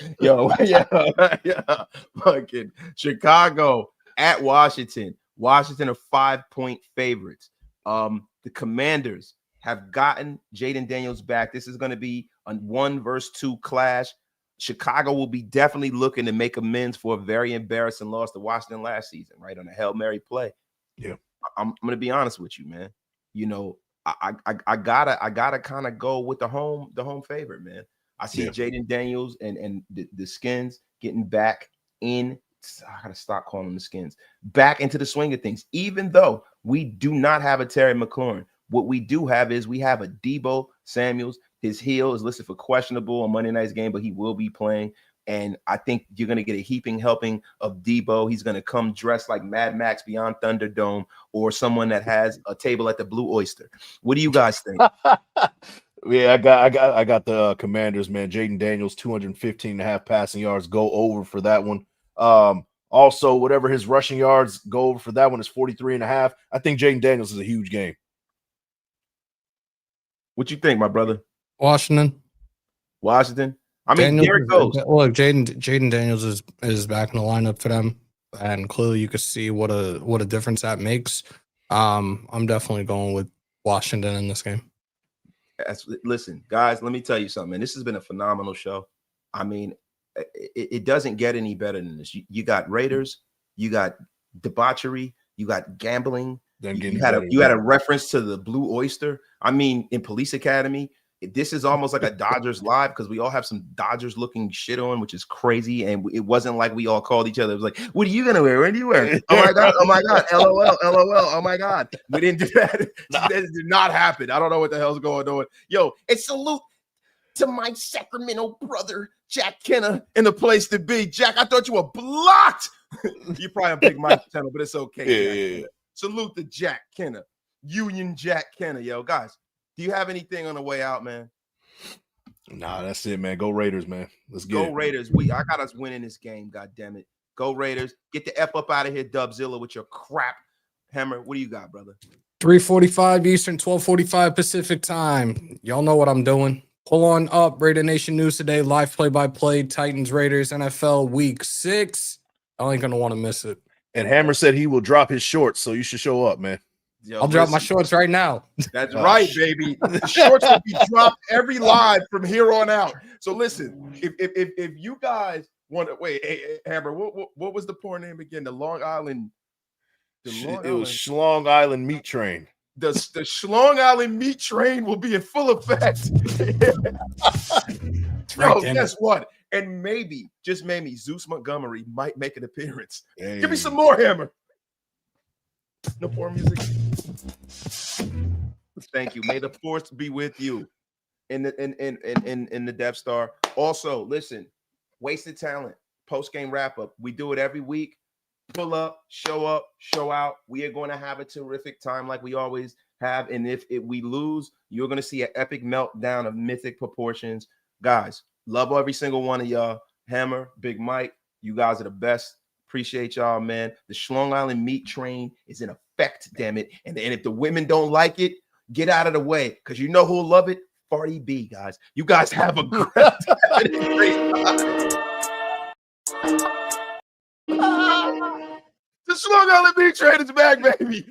Fucking Chicago at Washington. Washington are 5-point favorites. The Commanders have gotten Jaden Daniels back. This is going to be a 1 versus 2 clash. Chicago will be definitely looking to make amends for a very embarrassing loss to Washington last season, right, on a Hail Mary play. Yeah. I'm going to be honest with you, man. I gotta kind of go with the home favorite, man. I see Jaden Daniels and the Skins getting back in. I gotta stop calling them the Skins, back into the swing of things. Even though we do not have a Terry McLaurin, what we do have is we have a Deebo Samuels. His heel is listed for questionable on Monday night's game, but he will be playing. And I think you're going to get a heaping helping of Deebo. He's going to come dressed like Mad Max Beyond Thunderdome, or someone that has a table at the Blue Oyster. What do you guys think? Yeah, I got the Commanders, man. Jaden Daniels, 215.5 passing yards, go over for that one. Also, whatever his rushing yards go over for that one is 43.5. I think Jaden Daniels is a huge game. What you think, my brother? Washington. I mean, Daniels, there it goes. Look, Jaden Daniels is back in the lineup for them, and clearly you can see what a difference that makes. I'm definitely going with Washington in this game. Listen, guys, let me tell you something, man. This has been a phenomenal show. I mean, it doesn't get any better than this. You got Raiders, you got debauchery, you got gambling. You had a reference to the Blue Oyster. I mean, in Police Academy, this is almost like a Dodgers live, because we all have some Dodgers looking shit on, which is crazy. And it wasn't like we all called each other. It was like, what are you gonna wear? When do you wear? Oh my god, LOL, oh my god. We didn't do that. That did not happen. I don't know what the hell's going on. Yo, and salute to my Sacramento brother, Jack Kenna, in the place to be. Jack, I thought you were blocked. You're probably on BIGMIKE channel, but it's okay. Yeah. Salute to Jack Kenna, Union Jack Kenna, yo. Guys, do you have anything on the way out, man? Nah, that's it, man. Go Raiders, man. Let's get Go Raiders. I got us winning this game, god damn it. Go Raiders. Get the F up out of here, Dubzilla, with your crap. Hammer, what do you got, brother? 3:45 Eastern, 12:45 Pacific time. Y'all know what I'm doing. Pull on up. Raider Nation News today. Live play-by-play. Titans Raiders NFL Week 6. I ain't gonna want to miss it. And Hammer said he will drop his shorts, so you should show up, man. Yo, I'll drop my shorts right now. That's right, baby. The shorts will be dropped every live from here on out. So listen, if you guys want to wait, hey, Hammer, what was the porn name again? The Long Island. It was Schlong Island Meat Train. The Schlong Island Meat Train will be in full effect. Yo, guess what? And maybe, just maybe, Zeus Montgomery might make an appearance. Hey. Give me some more, Hammer. No more music. Thank you. May the force be with you in the Death Star. Also, listen, Wasted Talent post-game wrap-up. We do it every week. Pull up, show out. We are going to have a terrific time like we always have. And if we lose, you're going to see an epic meltdown of mythic proportions. Guys, love every single one of y'all. Hammer, Big Mike, you guys are the best. Appreciate y'all, man. The Schlong Island Meat Train is in effect, damn it. And if the women don't like it, get out of the way, because you know who'll love it? Farty B, guys. You guys have a great The Schlong Island Meat Train is back, baby.